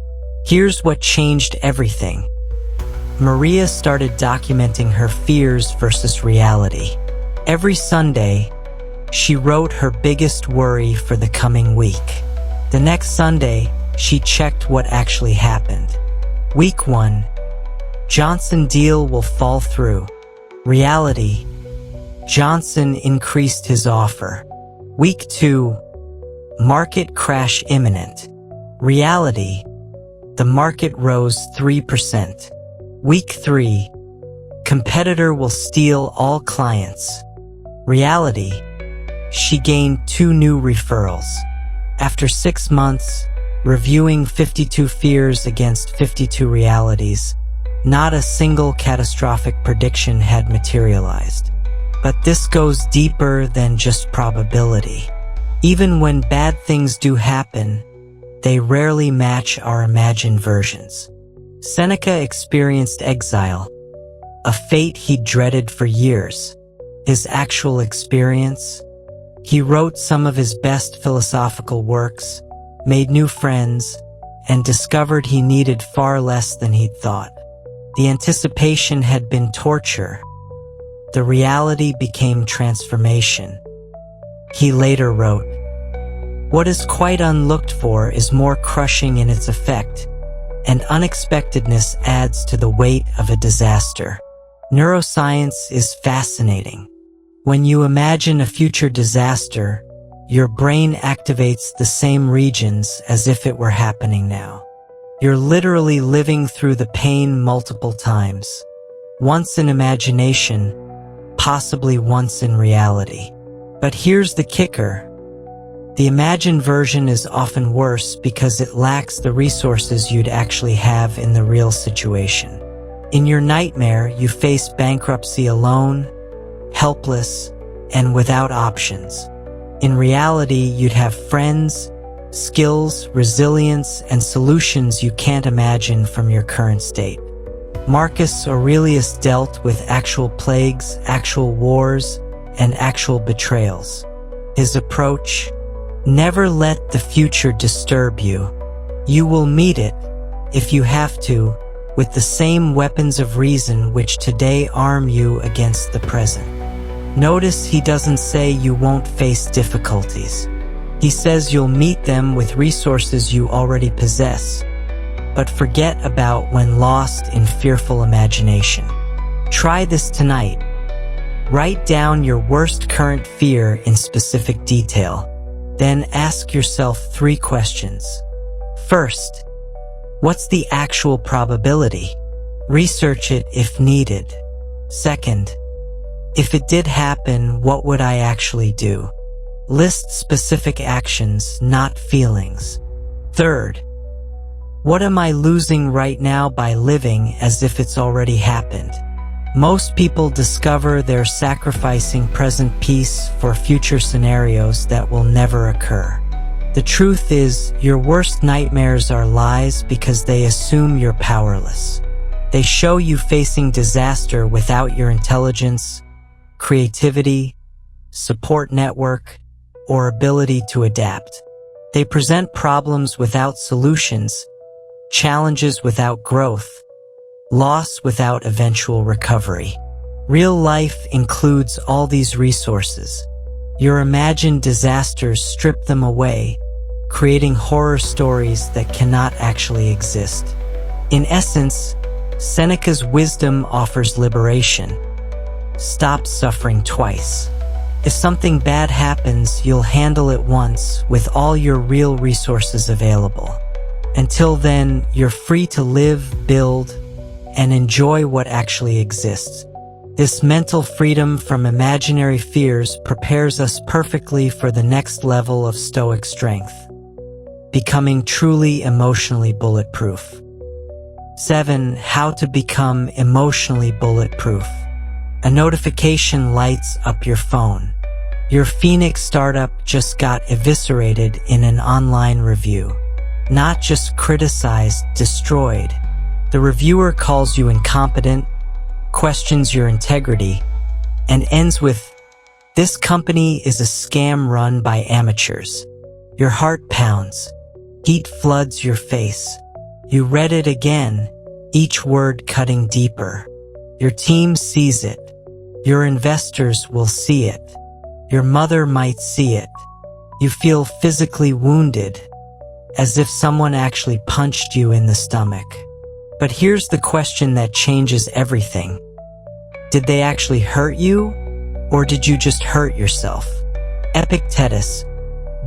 Here's what changed everything. Maria started documenting her fears versus reality. Every Sunday, she wrote her biggest worry for the coming week. The next Sunday, she checked what actually happened. Week 1, Johnson deal will fall through. Reality, Johnson increased his offer. Week 2, market crash imminent. Reality, The market rose 3%. Week 3. Competitor will steal all clients. Reality. She gained 2 new referrals. After 6 months, reviewing 52 fears against 52 realities, not a single catastrophic prediction had materialized. But this goes deeper than just probability. Even when bad things do happen, they rarely match our imagined versions. Seneca experienced exile, a fate he dreaded for years. His actual experience? He wrote some of his best philosophical works, made new friends, and discovered he needed far less than he'd thought. The anticipation had been torture. The reality became transformation. He later wrote, "What is quite unlooked for is more crushing in its effect, and unexpectedness adds to the weight of a disaster." Neuroscience is fascinating. When you imagine a future disaster, your brain activates the same regions as if it were happening now. You're literally living through the pain multiple times, once in imagination, possibly once in reality. But here's the kicker. The imagined version is often worse because it lacks the resources you'd actually have in the real situation. In your nightmare, you face bankruptcy alone, helpless, and without options. In reality, you'd have friends, skills, resilience, and solutions you can't imagine from your current state. Marcus Aurelius dealt with actual plagues, actual wars, and actual betrayals. His approach: never let the future disturb you. You will meet it, if you have to, with the same weapons of reason which today arm you against the present. Notice he doesn't say you won't face difficulties. He says you'll meet them with resources you already possess. But forget about when lost in fearful imagination. Try this tonight. Write down your worst current fear in specific detail. Then ask yourself 3 questions. First, what's the actual probability? Research it if needed. Second, if it did happen, what would I actually do? List specific actions, not feelings. Third, what am I losing right now by living as if it's already happened? Most people discover they're sacrificing present peace for future scenarios that will never occur. The truth is, your worst nightmares are lies because they assume you're powerless. They show you facing disaster without your intelligence, creativity, support network, or ability to adapt. They present problems without solutions, challenges without growth, loss without eventual recovery. Real life includes all these resources. Your imagined disasters strip them away, creating horror stories that cannot actually exist. In essence, Seneca's wisdom offers liberation. Stop suffering twice. If something bad happens, you'll handle it once with all your real resources available. Until then, you're free to live, build, and enjoy what actually exists. This mental freedom from imaginary fears prepares us perfectly for the next level of Stoic strength, becoming truly emotionally bulletproof. 7. How to become emotionally bulletproof. A notification lights up your phone. Your Phoenix startup just got eviscerated in an online review. Not just criticized, destroyed. The reviewer calls you incompetent, questions your integrity, and ends with, "This company is a scam run by amateurs." Your heart pounds. Heat floods your face. You read it again, each word cutting deeper. Your team sees it. Your investors will see it. Your mother might see it. You feel physically wounded, as if someone actually punched you in the stomach. But here's the question that changes everything. Did they actually hurt you, or did you just hurt yourself? Epictetus,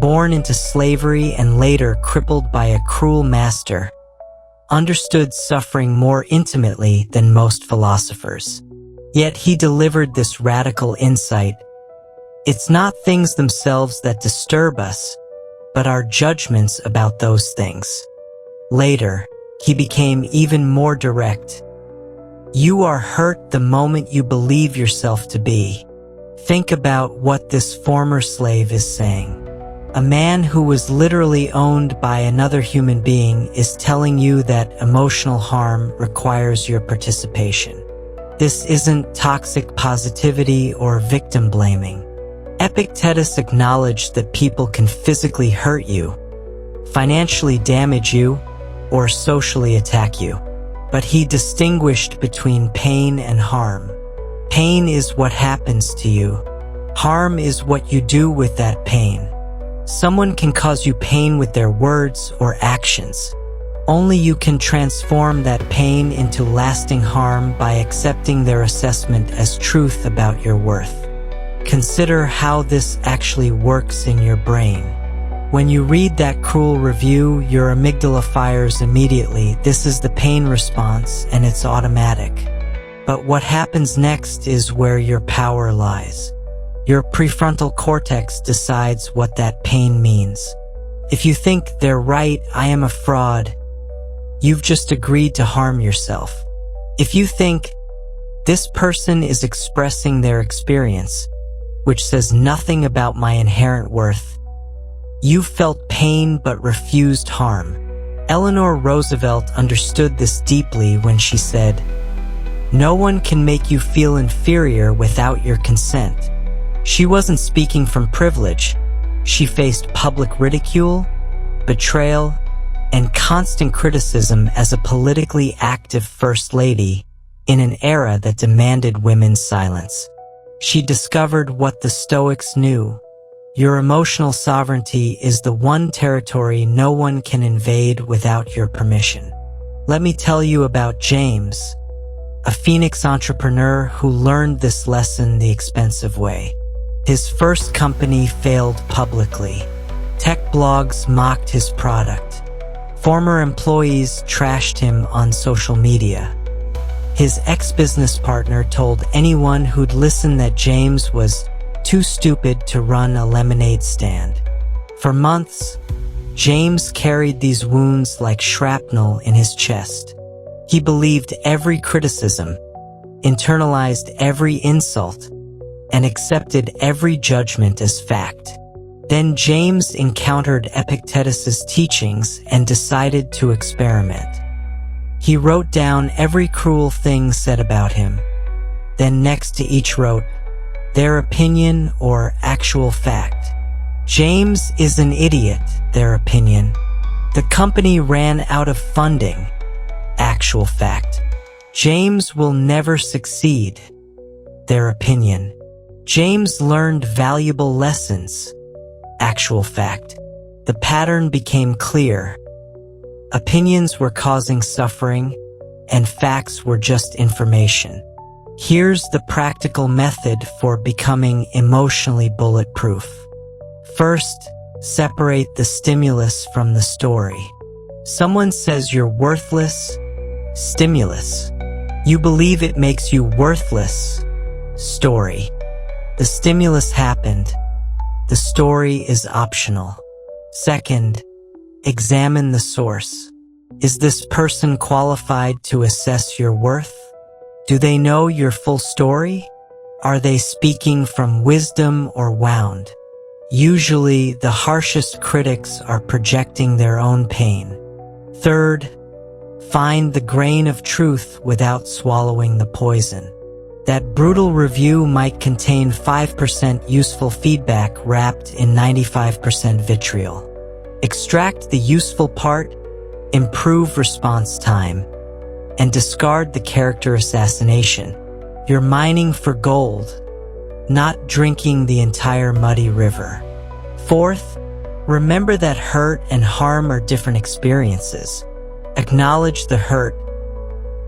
born into slavery and later crippled by a cruel master, understood suffering more intimately than most philosophers. Yet he delivered this radical insight. It's not things themselves that disturb us, but our judgments about those things. Later, he became even more direct. You are hurt the moment you believe yourself to be. Think about what this former slave is saying. A man who was literally owned by another human being is telling you that emotional harm requires your participation. This isn't toxic positivity or victim blaming. Epictetus acknowledged that people can physically hurt you, financially damage you, or socially attack you. But he distinguished between pain and harm. Pain is what happens to you. Harm is what you do with that pain. Someone can cause you pain with their words or actions. Only you can transform that pain into lasting harm by accepting their assessment as truth about your worth. Consider how this actually works in your brain. When you read that cruel review, your amygdala fires immediately. This is the pain response, and it's automatic. But what happens next is where your power lies. Your prefrontal cortex decides what that pain means. If you think they're right, I am a fraud, you've just agreed to harm yourself. If you think this person is expressing their experience, which says nothing about my inherent worth, you felt pain but refused harm. Eleanor Roosevelt understood this deeply when she said, "No one can make you feel inferior without your consent." She wasn't speaking from privilege. She faced public ridicule, betrayal, and constant criticism as a politically active First Lady in an era that demanded women's silence. She discovered what the Stoics knew. Your emotional sovereignty is the one territory no one can invade without your permission. Let me tell you about James, a Phoenix entrepreneur who learned this lesson the expensive way. His first company failed publicly. Tech blogs mocked his product. Former employees trashed him on social media. His ex-business partner told anyone who'd listen that James was too stupid to run a lemonade stand. For months, James carried these wounds like shrapnel in his chest. He believed every criticism, internalized every insult, and accepted every judgment as fact. Then James encountered Epictetus's teachings and decided to experiment. He wrote down every cruel thing said about him. Then next to each wrote, their opinion or actual fact. James is an idiot, their opinion. The company ran out of funding, actual fact. James will never succeed, their opinion. James learned valuable lessons, actual fact. The pattern became clear. Opinions were causing suffering, and facts were just information. Here's the practical method for becoming emotionally bulletproof. First, separate the stimulus from the story. Someone says you're worthless, stimulus. You believe it makes you worthless, story. The stimulus happened. The story is optional. Second, examine the source. Is this person qualified to assess your worth? Do they know your full story? Are they speaking from wisdom or wound? Usually, the harshest critics are projecting their own pain. Third, find the grain of truth without swallowing the poison. That brutal review might contain 5% useful feedback wrapped in 95% vitriol. Extract the useful part, improve response time, and discard the character assassination. You're mining for gold, not drinking the entire muddy river. Fourth, remember that hurt and harm are different experiences. Acknowledge the hurt.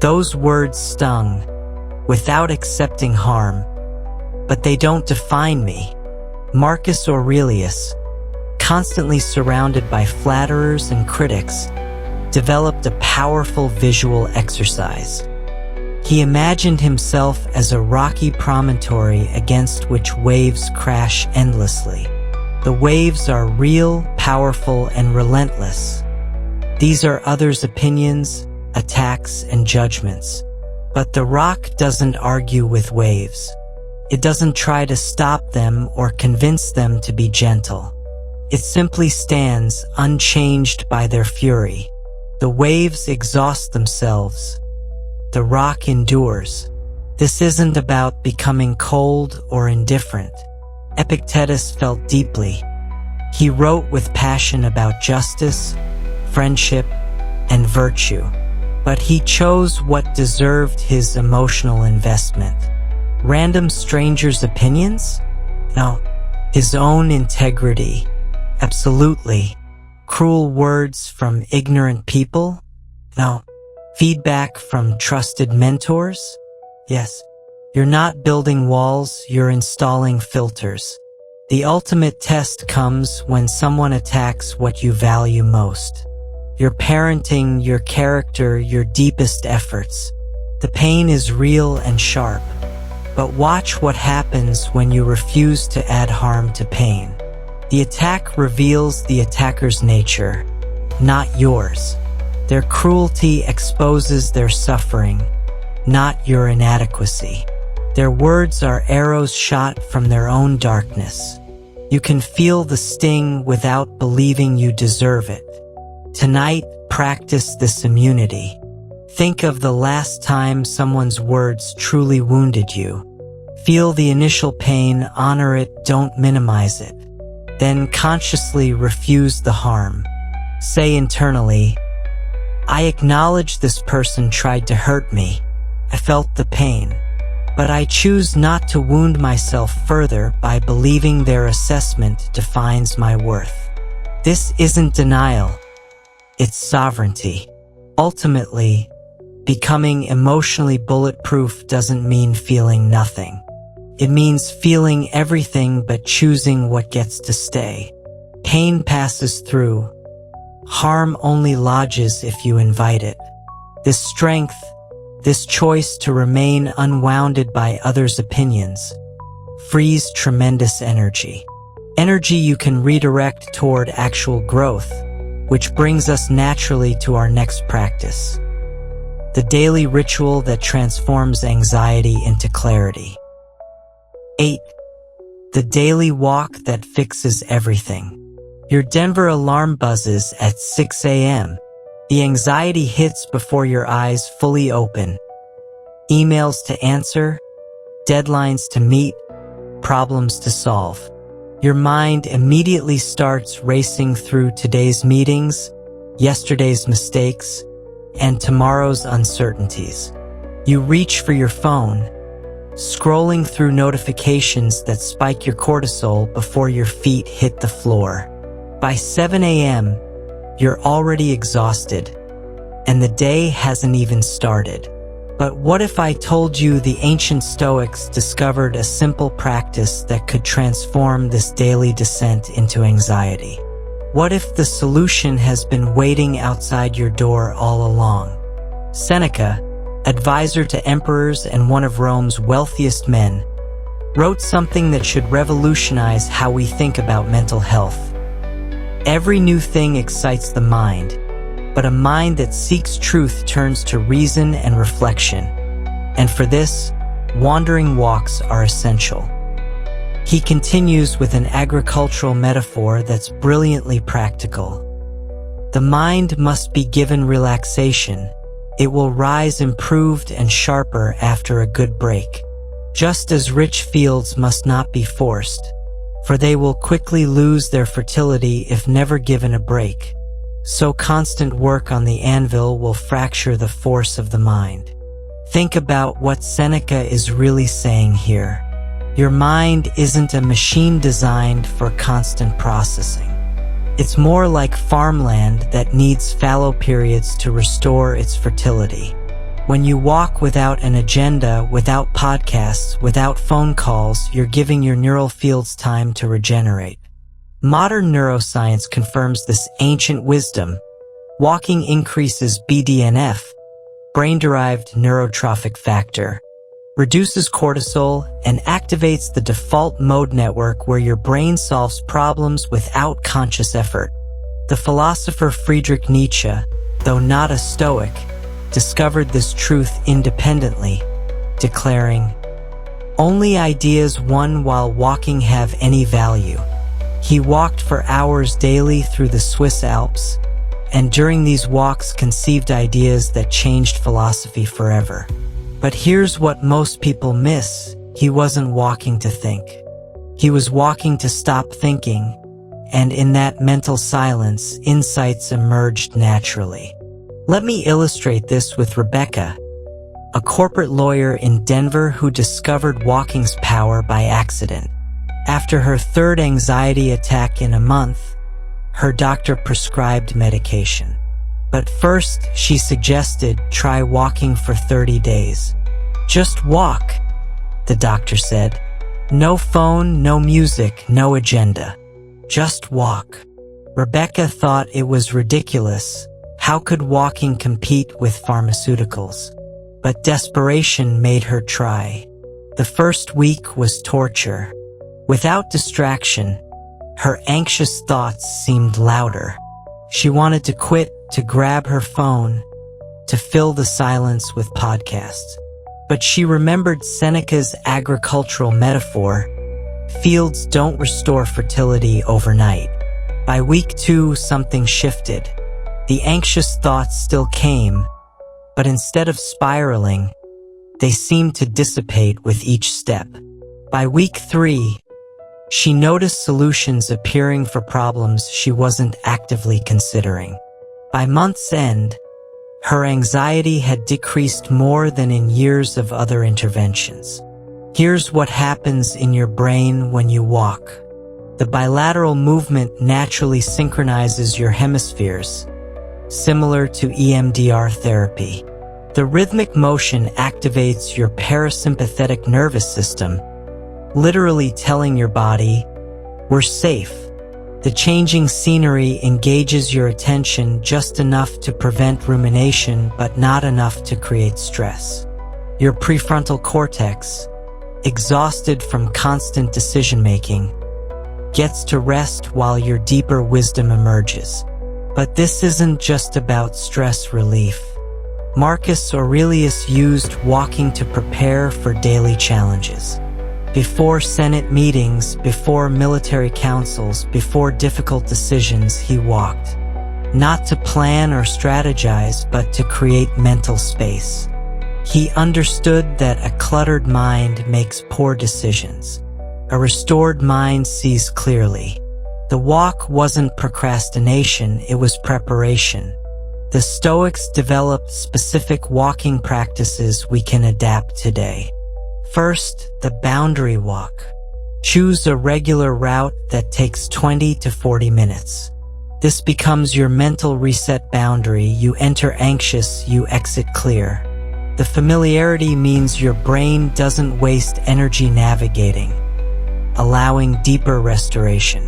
Those words stung, without accepting harm, but they don't define me. Marcus Aurelius, constantly surrounded by flatterers and critics, developed a powerful visual exercise. He imagined himself as a rocky promontory against which waves crash endlessly. The waves are real, powerful, and relentless. These are others' opinions, attacks, and judgments. But the rock doesn't argue with waves. It doesn't try to stop them or convince them to be gentle. It simply stands unchanged by their fury. The waves exhaust themselves. The rock endures. This isn't about becoming cold or indifferent. Epictetus felt deeply. He wrote with passion about justice, friendship, and virtue. But he chose what deserved his emotional investment. Random strangers' opinions? No. His own integrity. Absolutely. Cruel words from ignorant people? No. Feedback from trusted mentors? Yes. You're not building walls, you're installing filters. The ultimate test comes when someone attacks what you value most. Your parenting, your character, your deepest efforts. The pain is real and sharp. But watch what happens when you refuse to add harm to pain. The attack reveals the attacker's nature, not yours. Their cruelty exposes their suffering, not your inadequacy. Their words are arrows shot from their own darkness. You can feel the sting without believing you deserve it. Tonight, practice this immunity. Think of the last time someone's words truly wounded you. Feel the initial pain, honor it, don't minimize it. Then consciously refuse the harm. Say internally, I acknowledge this person tried to hurt me. I felt the pain. But I choose not to wound myself further by believing their assessment defines my worth. This isn't denial. It's sovereignty. Ultimately, becoming emotionally bulletproof doesn't mean feeling nothing. It means feeling everything but choosing what gets to stay. Pain passes through. Harm only lodges if you invite it. This strength, this choice to remain unwounded by others' opinions, frees tremendous energy. Energy you can redirect toward actual growth, which brings us naturally to our next practice. The daily ritual that transforms anxiety into clarity. 8. The daily walk that fixes everything. Your Denver alarm buzzes at 6 a.m. The anxiety hits before your eyes fully open. Emails to answer, deadlines to meet, problems to solve. Your mind immediately starts racing through today's meetings, yesterday's mistakes, and tomorrow's uncertainties. You reach for your phone, scrolling through notifications that spike your cortisol before your feet hit the floor. By 7 a.m., you're already exhausted, and the day hasn't even started. But what if I told you the ancient Stoics discovered a simple practice that could transform this daily descent into anxiety? What if the solution has been waiting outside your door all along? Seneca, advisor to emperors and one of Rome's wealthiest men, wrote something that should revolutionize how we think about mental health. Every new thing excites the mind, but a mind that seeks truth turns to reason and reflection. And for this, wandering walks are essential. He continues with an agricultural metaphor that's brilliantly practical. The mind must be given relaxation. It will rise improved and sharper after a good break. Just as rich fields must not be forced, for they will quickly lose their fertility if never given a break. So constant work on the anvil will fracture the force of the mind. Think about what Seneca is really saying here. Your mind isn't a machine designed for constant processing. It's more like farmland that needs fallow periods to restore its fertility. When you walk without an agenda, without podcasts, without phone calls, you're giving your neural fields time to regenerate. Modern neuroscience confirms this ancient wisdom. Walking increases BDNF, brain-derived neurotrophic factor, reduces cortisol, and activates the default mode network where your brain solves problems without conscious effort. The philosopher Friedrich Nietzsche, though not a Stoic, discovered this truth independently, declaring, "Only ideas won while walking have any value." He walked for hours daily through the Swiss Alps, and during these walks conceived ideas that changed philosophy forever. But here's what most people miss: he wasn't walking to think. He was walking to stop thinking, and in that mental silence, insights emerged naturally. Let me illustrate this with Rebecca, a corporate lawyer in Denver who discovered walking's power by accident. After her third anxiety attack in a month, her doctor prescribed medication. But first, she suggested try walking for 30 days. "Just walk," the doctor said. "No phone, no music, no agenda. Just walk." Rebecca thought it was ridiculous. How could walking compete with pharmaceuticals? But desperation made her try. The first week was torture. Without distraction, her anxious thoughts seemed louder. She wanted to quit, to grab her phone, to fill the silence with podcasts. But she remembered Seneca's agricultural metaphor: fields don't restore fertility overnight. By week 2, something shifted. The anxious thoughts still came, but instead of spiraling, they seemed to dissipate with each step. By week 3, she noticed solutions appearing for problems she wasn't actively considering. By month's end, her anxiety had decreased more than in years of other interventions. Here's what happens in your brain when you walk. The bilateral movement naturally synchronizes your hemispheres, similar to EMDR therapy. The rhythmic motion activates your parasympathetic nervous system, literally telling your body, "We're safe." The changing scenery engages your attention just enough to prevent rumination, but not enough to create stress. Your prefrontal cortex, exhausted from constant decision-making, gets to rest while your deeper wisdom emerges. But this isn't just about stress relief. Marcus Aurelius used walking to prepare for daily challenges. Before Senate meetings, before military councils, before difficult decisions, he walked. Not to plan or strategize, but to create mental space. He understood that a cluttered mind makes poor decisions. A restored mind sees clearly. The walk wasn't procrastination, it was preparation. The Stoics developed specific walking practices we can adapt today. First, the boundary walk. Choose a regular route that takes 20 to 40 minutes. This becomes your mental reset boundary. You enter anxious, you exit clear. The familiarity means your brain doesn't waste energy navigating, allowing deeper restoration.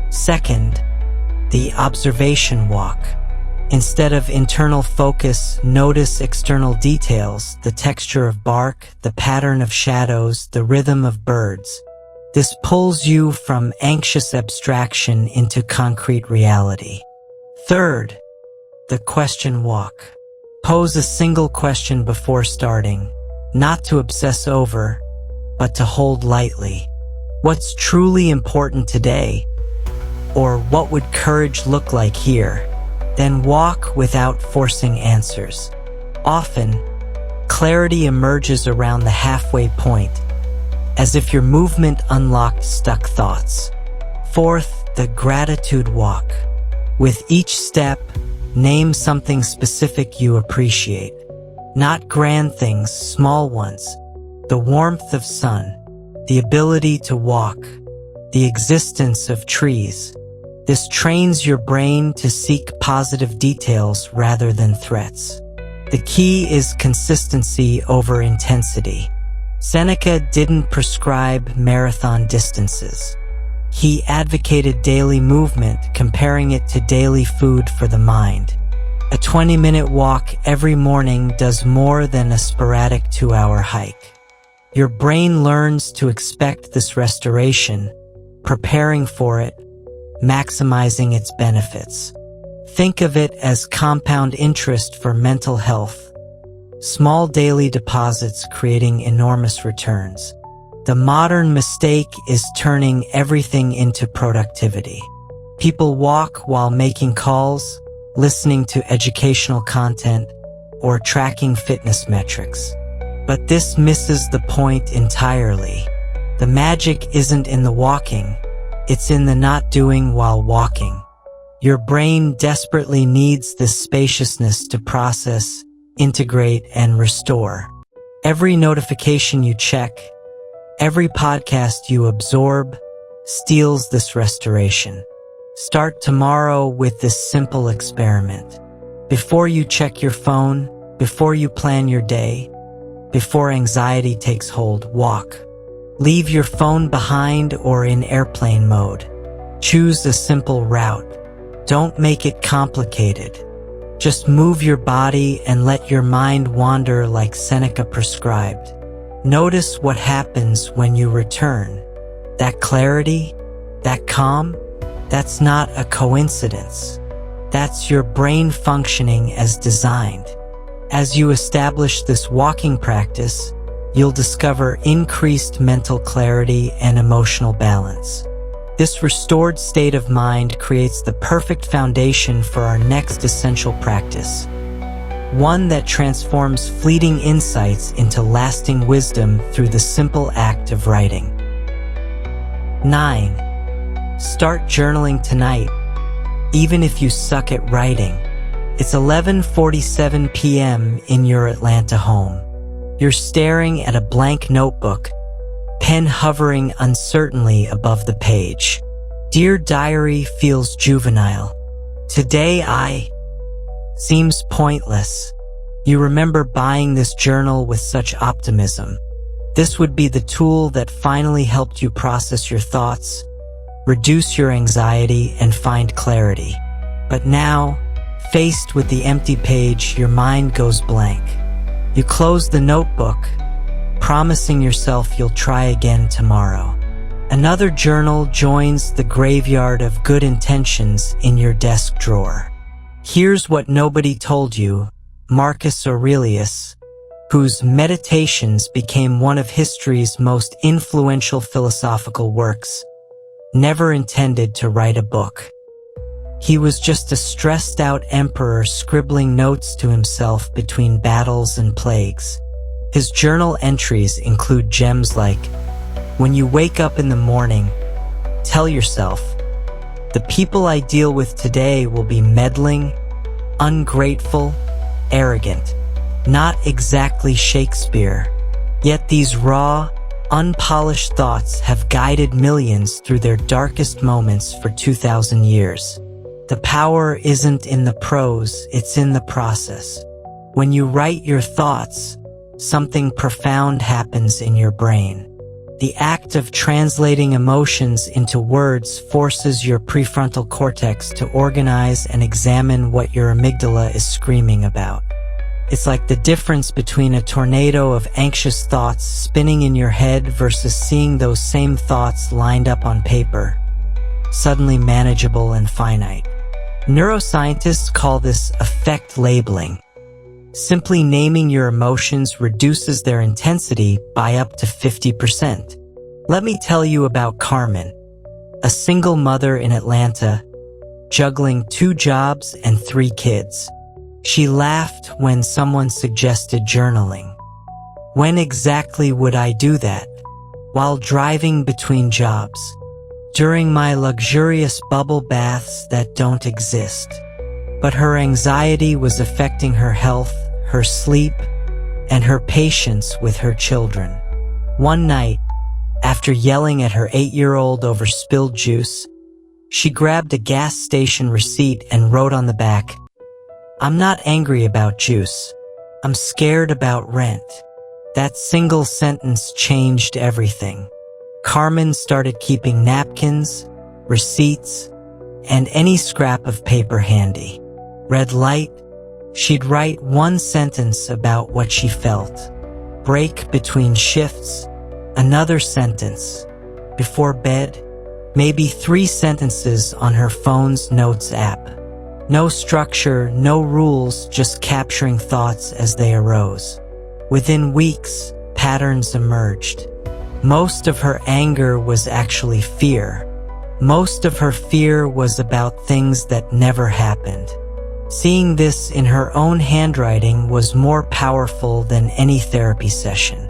Second, the observation walk. Instead of internal focus, notice external details, the texture of bark, the pattern of shadows, the rhythm of birds. This pulls you from anxious abstraction into concrete reality. Third, the question walk. Pose a single question before starting, not to obsess over, but to hold lightly. What's truly important today? Or what would courage look like here? Then walk without forcing answers. Often, clarity emerges around the halfway point, as if your movement unlocked stuck thoughts. Fourth, the gratitude walk. With each step, name something specific you appreciate. Not grand things, small ones. The warmth of sun, the ability to walk, the existence of trees. This trains your brain to seek positive details rather than threats. The key is consistency over intensity. Seneca didn't prescribe marathon distances. He advocated daily movement, comparing it to daily food for the mind. A 20-minute walk every morning does more than a sporadic 2-hour hike. Your brain learns to expect this restoration, preparing for it, maximizing its benefits. Think of it as compound interest for mental health. Small daily deposits creating enormous returns. The modern mistake is turning everything into productivity. People walk while making calls, listening to educational content, or tracking fitness metrics. But this misses the point entirely. The magic isn't in the walking, it's in the not doing while walking. Your brain desperately needs this spaciousness to process, integrate, and restore. Every notification you check, every podcast you absorb, steals this restoration. Start tomorrow with this simple experiment. Before you check your phone, before you plan your day, before anxiety takes hold, walk. Leave your phone behind or in airplane mode. Choose a simple route. Don't make it complicated. Just move your body and let your mind wander like Seneca prescribed. Notice what happens when you return. That clarity, that calm, that's not a coincidence. That's your brain functioning as designed. As you establish this walking practice, you'll discover increased mental clarity and emotional balance. This restored state of mind creates the perfect foundation for our next essential practice, one that transforms fleeting insights into lasting wisdom through the simple act of writing. 9. Start journaling tonight, even if you suck at writing. It's 11:47 p.m. in your Atlanta home. You're staring at a blank notebook, pen hovering uncertainly above the page. Dear Diary feels juvenile. Today seems pointless. You remember buying this journal with such optimism. This would be the tool that finally helped you process your thoughts, reduce your anxiety, and find clarity. But now, faced with the empty page, your mind goes blank. You close the notebook, promising yourself you'll try again tomorrow. Another journal joins the graveyard of good intentions in your desk drawer. Here's what nobody told you. Marcus Aurelius, whose Meditations became one of history's most influential philosophical works, never intended to write a book. He was just a stressed-out emperor scribbling notes to himself between battles and plagues. His journal entries include gems like, when you wake up in the morning, tell yourself, the people I deal with today will be meddling, ungrateful, arrogant. Not exactly Shakespeare. Yet these raw, unpolished thoughts have guided millions through their darkest moments for 2,000 years. The power isn't in the prose, it's in the process. When you write your thoughts, something profound happens in your brain. The act of translating emotions into words forces your prefrontal cortex to organize and examine what your amygdala is screaming about. It's like the difference between a tornado of anxious thoughts spinning in your head versus seeing those same thoughts lined up on paper, suddenly manageable and finite. Neuroscientists call this affect labeling. Simply naming your emotions reduces their intensity by up to 50%. Let me tell you about Carmen, a single mother in Atlanta, juggling 2 jobs and 3 kids. She laughed when someone suggested journaling. When exactly would I do that? While driving between jobs. During my luxurious bubble baths that don't exist. But her anxiety was affecting her health, her sleep, and her patience with her children. One night, after yelling at her 8-year-old over spilled juice, she grabbed a gas station receipt and wrote on the back, "I'm not angry about juice. I'm scared about rent." That single sentence changed everything. Carmen started keeping napkins, receipts, and any scrap of paper handy. Red light, She'd write one sentence about what she felt. Break between shifts, another sentence. Before bed, maybe 3 sentences on her phone's notes app. No structure, no rules, just capturing thoughts as they arose. Within weeks, patterns emerged. Most of her anger was actually fear. Most of her fear was about things that never happened. Seeing this in her own handwriting was more powerful than any therapy session.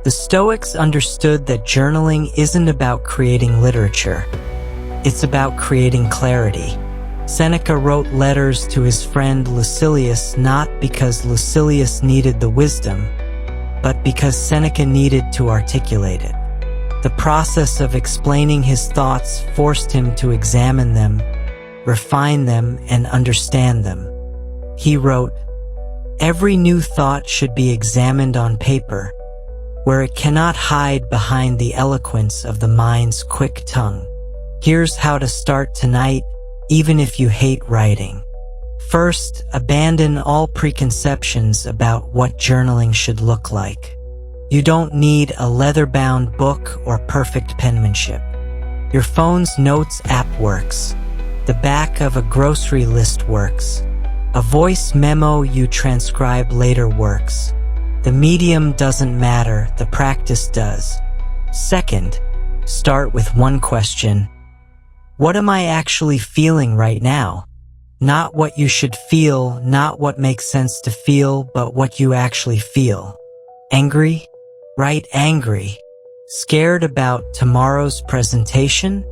The Stoics understood that journaling isn't about creating literature. It's about creating clarity. Seneca wrote letters to his friend Lucilius not because Lucilius needed the wisdom, but because Seneca needed to articulate it. The process of explaining his thoughts forced him to examine them, refine them, and understand them. He wrote, "Every new thought should be examined on paper, where it cannot hide behind the eloquence of the mind's quick tongue. Here's how to start tonight, even if you hate writing. First, abandon all preconceptions about what journaling should look like. You don't need a leather-bound book or perfect penmanship. Your phone's notes app works. The back of a grocery list works. A voice memo you transcribe later works. The medium doesn't matter, the practice does. Second, start with one question. What am I actually feeling right now? Not what you should feel, not what makes sense to feel, but what you actually feel. Angry? Write angry. Scared about tomorrow's presentation?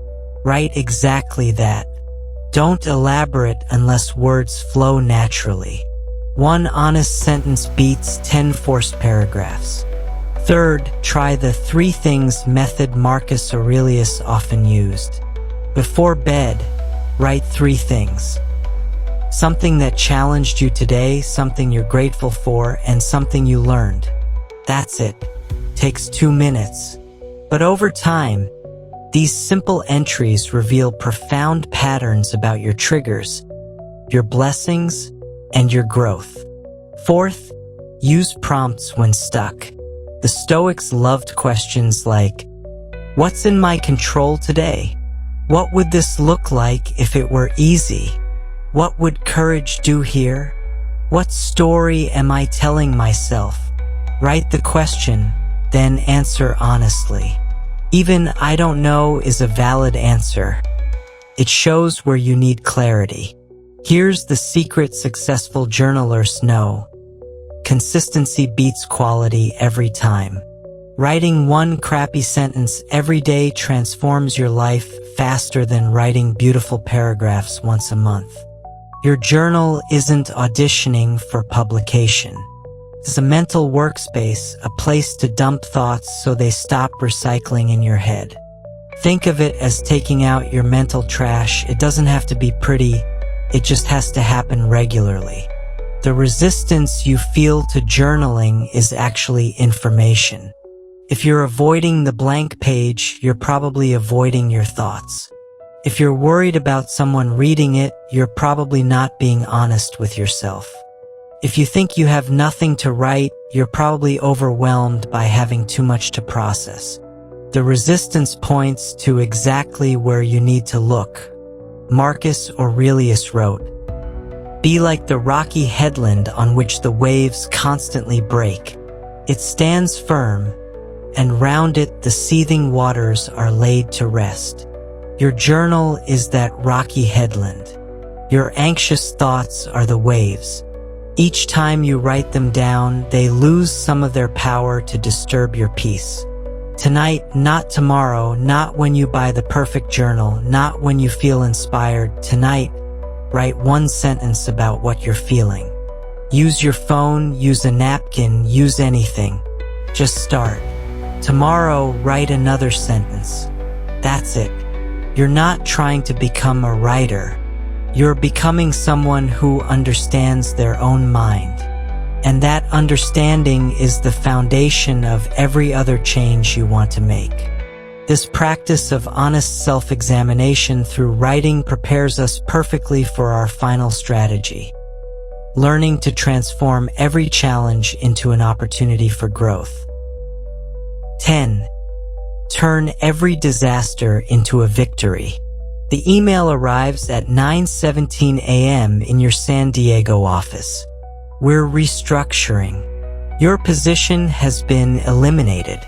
Write exactly that. Don't elaborate unless words flow naturally. One honest sentence beats 10 forced paragraphs. Third, try the 3 things method Marcus Aurelius often used. Before bed, write 3 things. Something that challenged you today, something you're grateful for, and something you learned. That's it. Takes 2 minutes. But over time, these simple entries reveal profound patterns about your triggers, your blessings, and your growth. Fourth, use prompts when stuck. The Stoics loved questions like, what's in my control today? What would this look like if it were easy? What would courage do here? What story am I telling myself? Write the question, then answer honestly. Even I don't know is a valid answer. It shows where you need clarity. Here's the secret successful journalers know. Consistency beats quality every time. Writing one crappy sentence every day transforms your life faster than writing beautiful paragraphs once a month. Your journal isn't auditioning for publication. It's a mental workspace, a place to dump thoughts so they stop recycling in your head. Think of it as taking out your mental trash. It doesn't have to be pretty, it just has to happen regularly. The resistance you feel to journaling is actually information. If you're avoiding the blank page, you're probably avoiding your thoughts. If you're worried about someone reading it, you're probably not being honest with yourself. If you think you have nothing to write, you're probably overwhelmed by having too much to process. The resistance points to exactly where you need to look. Marcus Aurelius wrote, "Be like the rocky headland on which the waves constantly break. It stands firm, and round it the seething waters are laid to rest." Your journal is that rocky headland. Your anxious thoughts are the waves. Each time you write them down, they lose some of their power to disturb your peace. Tonight, not tomorrow, not when you buy the perfect journal, not when you feel inspired. Tonight, write one sentence about what you're feeling. Use your phone, use a napkin, use anything. Just start. Tomorrow, write another sentence. That's it. You're not trying to become a writer. You're becoming someone who understands their own mind. And that understanding is the foundation of every other change you want to make. This practice of honest self-examination through writing prepares us perfectly for our final strategy. learning to transform every challenge into an opportunity for growth. 10. Turn every disaster into a victory. The email arrives at 9:17 a.m. in your San Diego office. We're restructuring. Your position has been eliminated.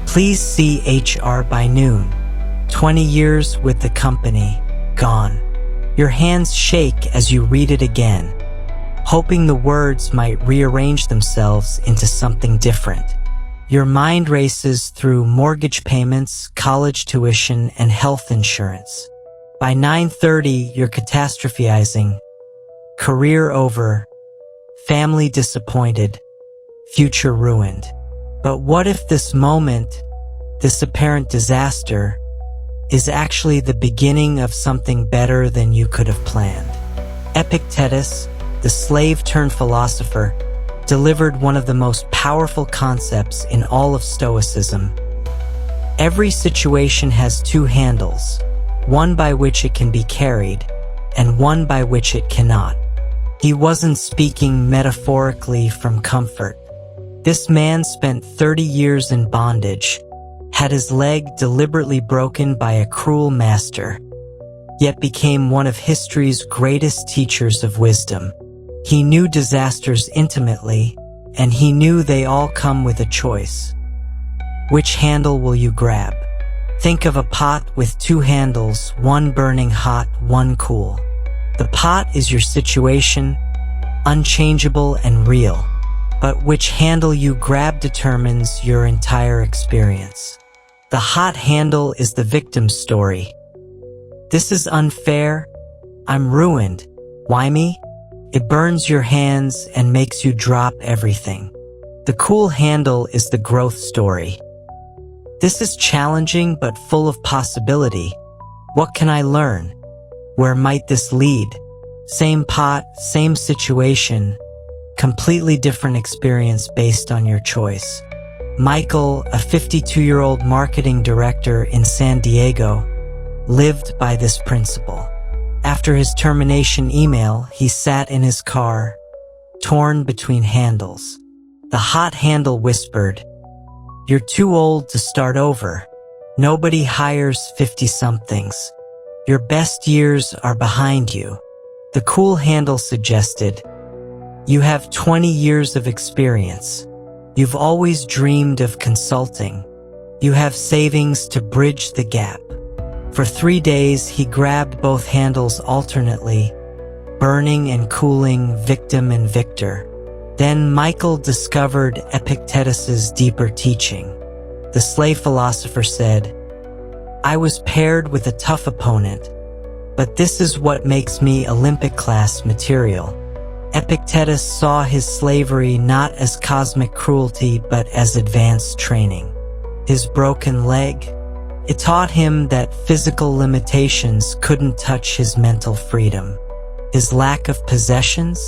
Please see HR by noon. 20 years with the company, gone. Your hands shake as you read it again, hoping the words might rearrange themselves into something different. Your mind races through mortgage payments, college tuition, and health insurance. By 9:30, you're catastrophizing. Career over, family disappointed, future ruined. But what if this moment, this apparent disaster, is actually the beginning of something better than you could have planned? Epictetus, the slave-turned-philosopher, delivered one of the most powerful concepts in all of Stoicism. Every situation has two handles, one by which it can be carried, and one by which it cannot. He wasn't speaking metaphorically from comfort. This man spent 30 years in bondage, had his leg deliberately broken by a cruel master, yet became one of history's greatest teachers of wisdom. He knew disasters intimately, and he knew they all come with a choice. Which handle will you grab? Think of a pot with two handles, one burning hot, one cool. The pot is your situation, unchangeable and real. But which handle you grab determines your entire experience. The hot handle is the victim's story. This is unfair. I'm ruined. Why me? It burns your hands and makes you drop everything. The cool handle is the growth story. This is challenging but full of possibility. What can I learn? Where might this lead? Same pot, same situation, completely different experience based on your choice. Michael, a 52-year-old marketing director in San Diego, lived by this principle. After his termination email, he sat in his car, torn between handles. The hot handle whispered, "You're too old to start over. Nobody hires 50-somethings. Your best years are behind you." The cool handle suggested, "You have 20 years of experience. You've always dreamed of consulting. You have savings to bridge the gap." For 3 days, he grabbed both handles alternately, burning and cooling, victim and victor. Then Michael discovered Epictetus's deeper teaching. The slave philosopher said, "I was paired with a tough opponent, but this is what makes me Olympic-class material." Epictetus saw his slavery not as cosmic cruelty but as advanced training. His broken leg, it taught him that physical limitations couldn't touch his mental freedom. His lack of possessions,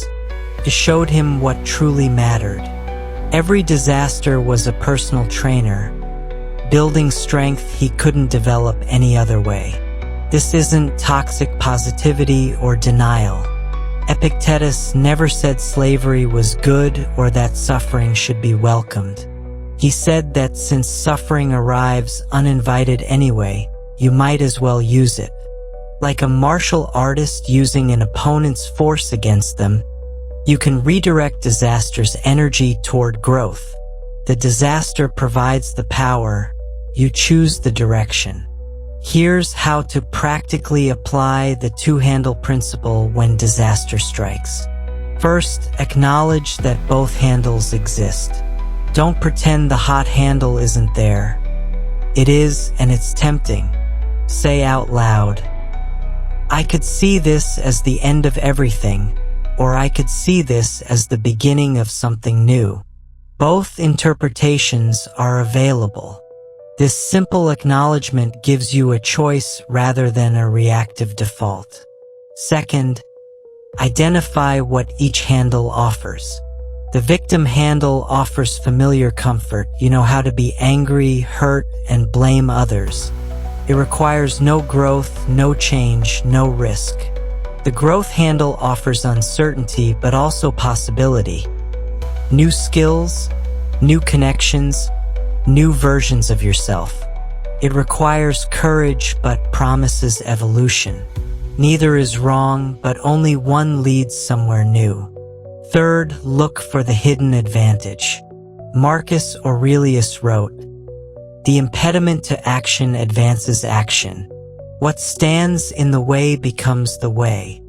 it showed him what truly mattered. Every disaster was a personal trainer, building strength he couldn't develop any other way. This isn't toxic positivity or denial. Epictetus never said slavery was good or that suffering should be welcomed. He said that since suffering arrives uninvited anyway, you might as well use it. Like a martial artist using an opponent's force against them, you can redirect disaster's energy toward growth. The disaster provides the power, you choose the direction. Here's how to practically apply the two-handle principle when disaster strikes. First, acknowledge that both handles exist. Don't pretend the hot handle isn't there. It is, and it's tempting. Say out loud, "I could see this as the end of everything," or "I could see this as the beginning of something new." Both interpretations are available. This simple acknowledgement gives you a choice rather than a reactive default. Second, identify what each handle offers. The victim handle offers familiar comfort. You know how to be angry, hurt, and blame others. It requires no growth, no change, no risk. The growth handle offers uncertainty but also possibility. New skills, new connections, new versions of yourself. It requires courage but promises evolution. Neither is wrong, but only one leads somewhere new. Third, look for the hidden advantage. Marcus Aurelius wrote, "The impediment to action advances action. What stands in the way becomes the way."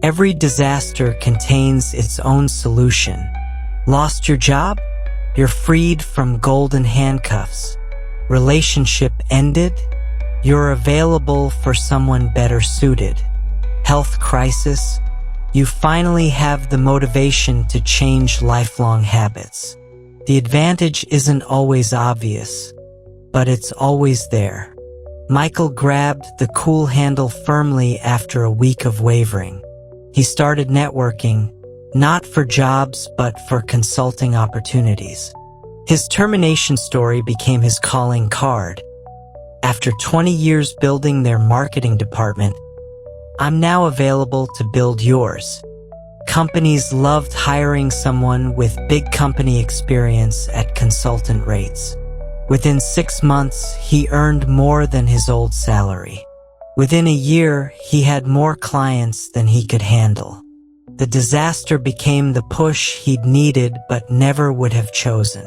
Every disaster contains its own solution. Lost your job? You're freed from golden handcuffs. Relationship ended? You're available for someone better suited. Health crisis? You finally have the motivation to change lifelong habits. The advantage isn't always obvious, but it's always there. Michael grabbed the cool handle firmly after a week of wavering. He started networking, not for jobs but for consulting opportunities. His termination story became his calling card. After 20 years building their marketing department, "I'm now available to build yours." Companies loved hiring someone with big company experience at consultant rates. Within 6 months, he earned more than his old salary. Within a year, he had more clients than he could handle. The disaster became the push he'd needed but never would have chosen.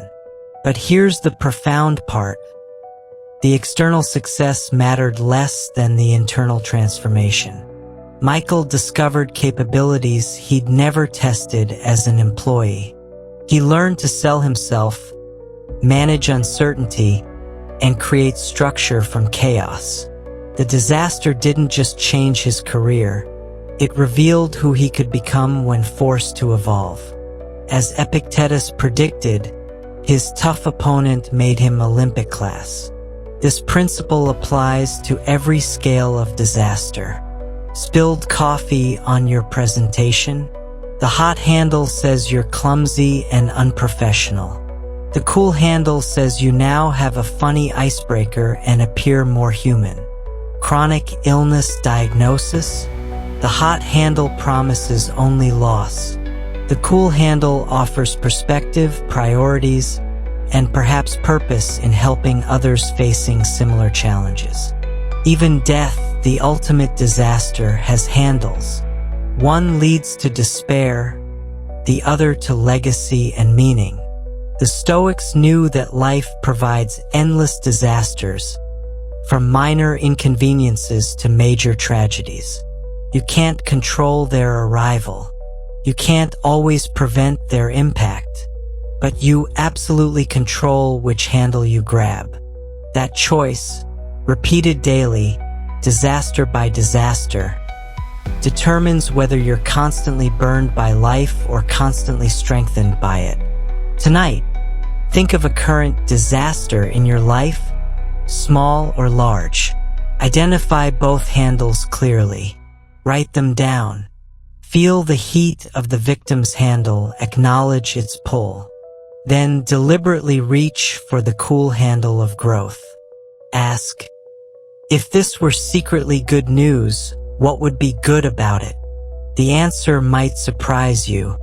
But here's the profound part. The external success mattered less than the internal transformation. Michael discovered capabilities he'd never tested as an employee. He learned to sell himself, manage uncertainty, and create structure from chaos. The disaster didn't just change his career, it revealed who he could become when forced to evolve. As Epictetus predicted, his tough opponent made him Olympic class. This principle applies to every scale of disaster. Spilled coffee on your presentation? The hot handle says you're clumsy and unprofessional. The cool handle says you now have a funny icebreaker and appear more human. Chronic illness diagnosis? The hot handle promises only loss. The cool handle offers perspective, priorities, and perhaps purpose in helping others facing similar challenges. Even death, the ultimate disaster, has handles. One leads to despair, the other to legacy and meaning. The Stoics knew that life provides endless disasters, from minor inconveniences to major tragedies. You can't control their arrival. You can't always prevent their impact, but you absolutely control which handle you grab. That choice, repeated daily, disaster by disaster, determines whether you're constantly burned by life or constantly strengthened by it. Tonight, think of a current disaster in your life, small or large. Identify both handles clearly. Write them down. Feel the heat of the victim's handle, acknowledge its pull. Then deliberately reach for the cool handle of growth. Ask, if this were secretly good news, what would be good about it? The answer might surprise you.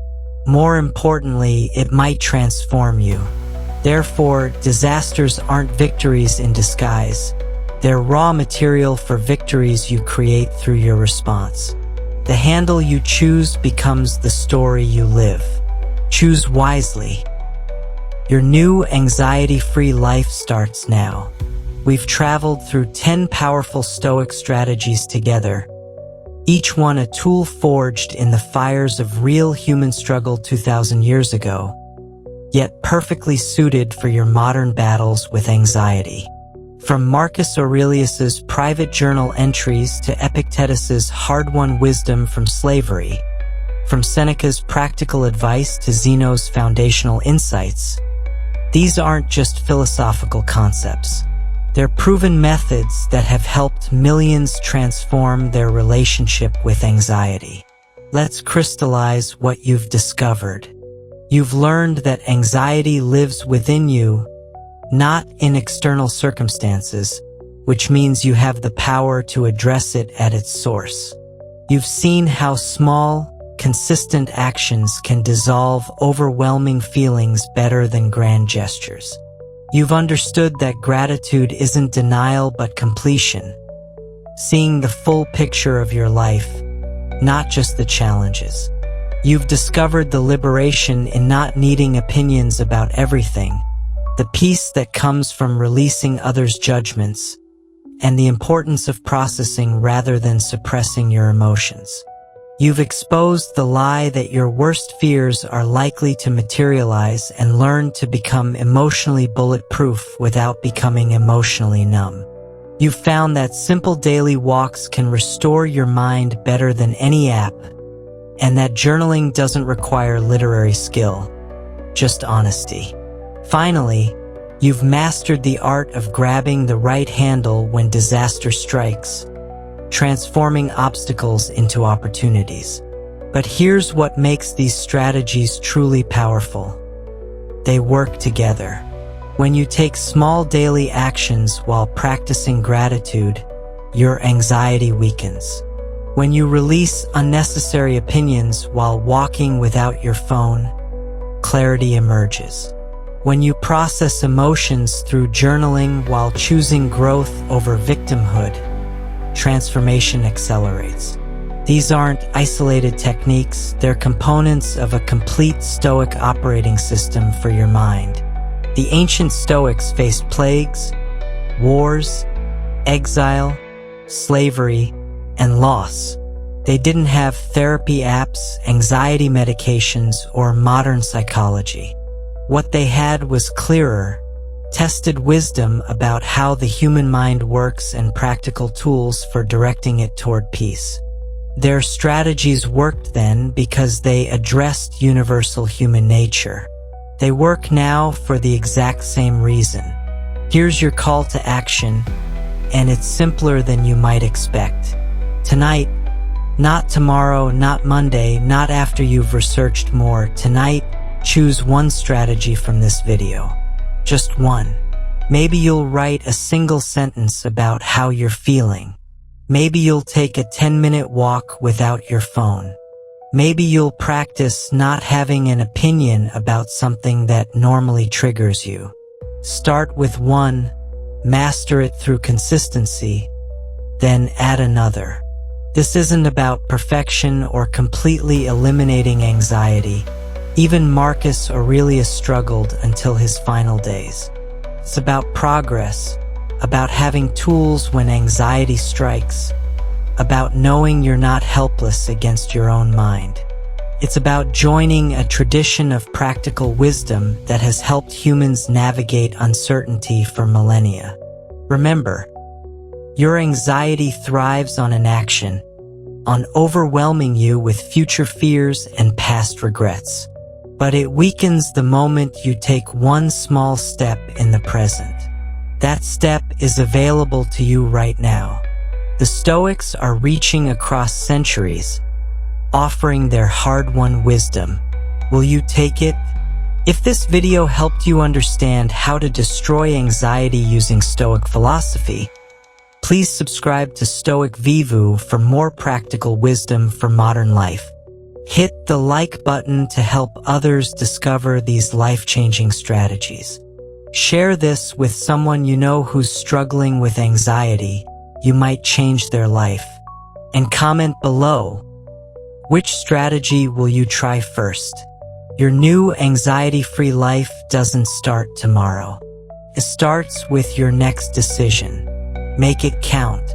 More importantly, it might transform you. Therefore, disasters aren't victories in disguise. They're raw material for victories you create through your response. The handle you choose becomes the story you live. Choose wisely. Your new anxiety-free life starts now. We've traveled through 10 powerful Stoic strategies together, each one a tool forged in the fires of real human struggle 2,000 years ago, yet perfectly suited for your modern battles with anxiety. From Marcus Aurelius's private journal entries to Epictetus's hard-won wisdom from slavery, from Seneca's practical advice to Zeno's foundational insights, these aren't just philosophical concepts. They're proven methods that have helped millions transform their relationship with anxiety. Let's crystallize what you've discovered. You've learned that anxiety lives within you, not in external circumstances, which means you have the power to address it at its source. You've seen how small, consistent actions can dissolve overwhelming feelings better than grand gestures. You've understood that gratitude isn't denial but completion, seeing the full picture of your life, not just the challenges. You've discovered the liberation in not needing opinions about everything, the peace that comes from releasing others' judgments, and the importance of processing rather than suppressing your emotions. You've exposed the lie that your worst fears are likely to materialize and learned to become emotionally bulletproof without becoming emotionally numb. You've found that simple daily walks can restore your mind better than any app, and that journaling doesn't require literary skill, just honesty. Finally, you've mastered the art of grabbing the right handle when disaster strikes, transforming obstacles into opportunities. But here's what makes these strategies truly powerful. They work together. When you take small daily actions while practicing gratitude, your anxiety weakens. When you release unnecessary opinions while walking without your phone, clarity emerges. When you process emotions through journaling while choosing growth over victimhood, transformation accelerates. These aren't isolated techniques, they're components of a complete Stoic operating system for your mind. The ancient Stoics faced plagues, wars, exile, slavery, and loss. They didn't have therapy apps, anxiety medications, or modern psychology. What they had was clearer, tested wisdom about how the human mind works and practical tools for directing it toward peace. Their strategies worked then because they addressed universal human nature. They work now for the exact same reason. Here's your call to action, and it's simpler than you might expect. Tonight, not tomorrow, not Monday, not after you've researched more. Tonight, choose one strategy from this video. Just one. Maybe you'll write a single sentence about how you're feeling. Maybe you'll take a 10-minute walk without your phone. Maybe you'll practice not having an opinion about something that normally triggers you. Start with one, master it through consistency, then add another. This isn't about perfection or completely eliminating anxiety. Even Marcus Aurelius struggled until his final days. It's about progress, about having tools when anxiety strikes, about knowing you're not helpless against your own mind. It's about joining a tradition of practical wisdom that has helped humans navigate uncertainty for millennia. Remember, your anxiety thrives on inaction, on overwhelming you with future fears and past regrets. But it weakens the moment you take one small step in the present. That step is available to you right now. The Stoics are reaching across centuries, offering their hard-won wisdom. Will you take it? If this video helped you understand how to destroy anxiety using Stoic philosophy, please subscribe to Stoic Vivu for more practical wisdom for modern life. Hit the like button to help others discover these life-changing strategies. Share this with someone you know who's struggling with anxiety. You might change their life. And comment below, which strategy will you try first? Your new anxiety-free life doesn't start tomorrow. It starts with your next decision. Make it count.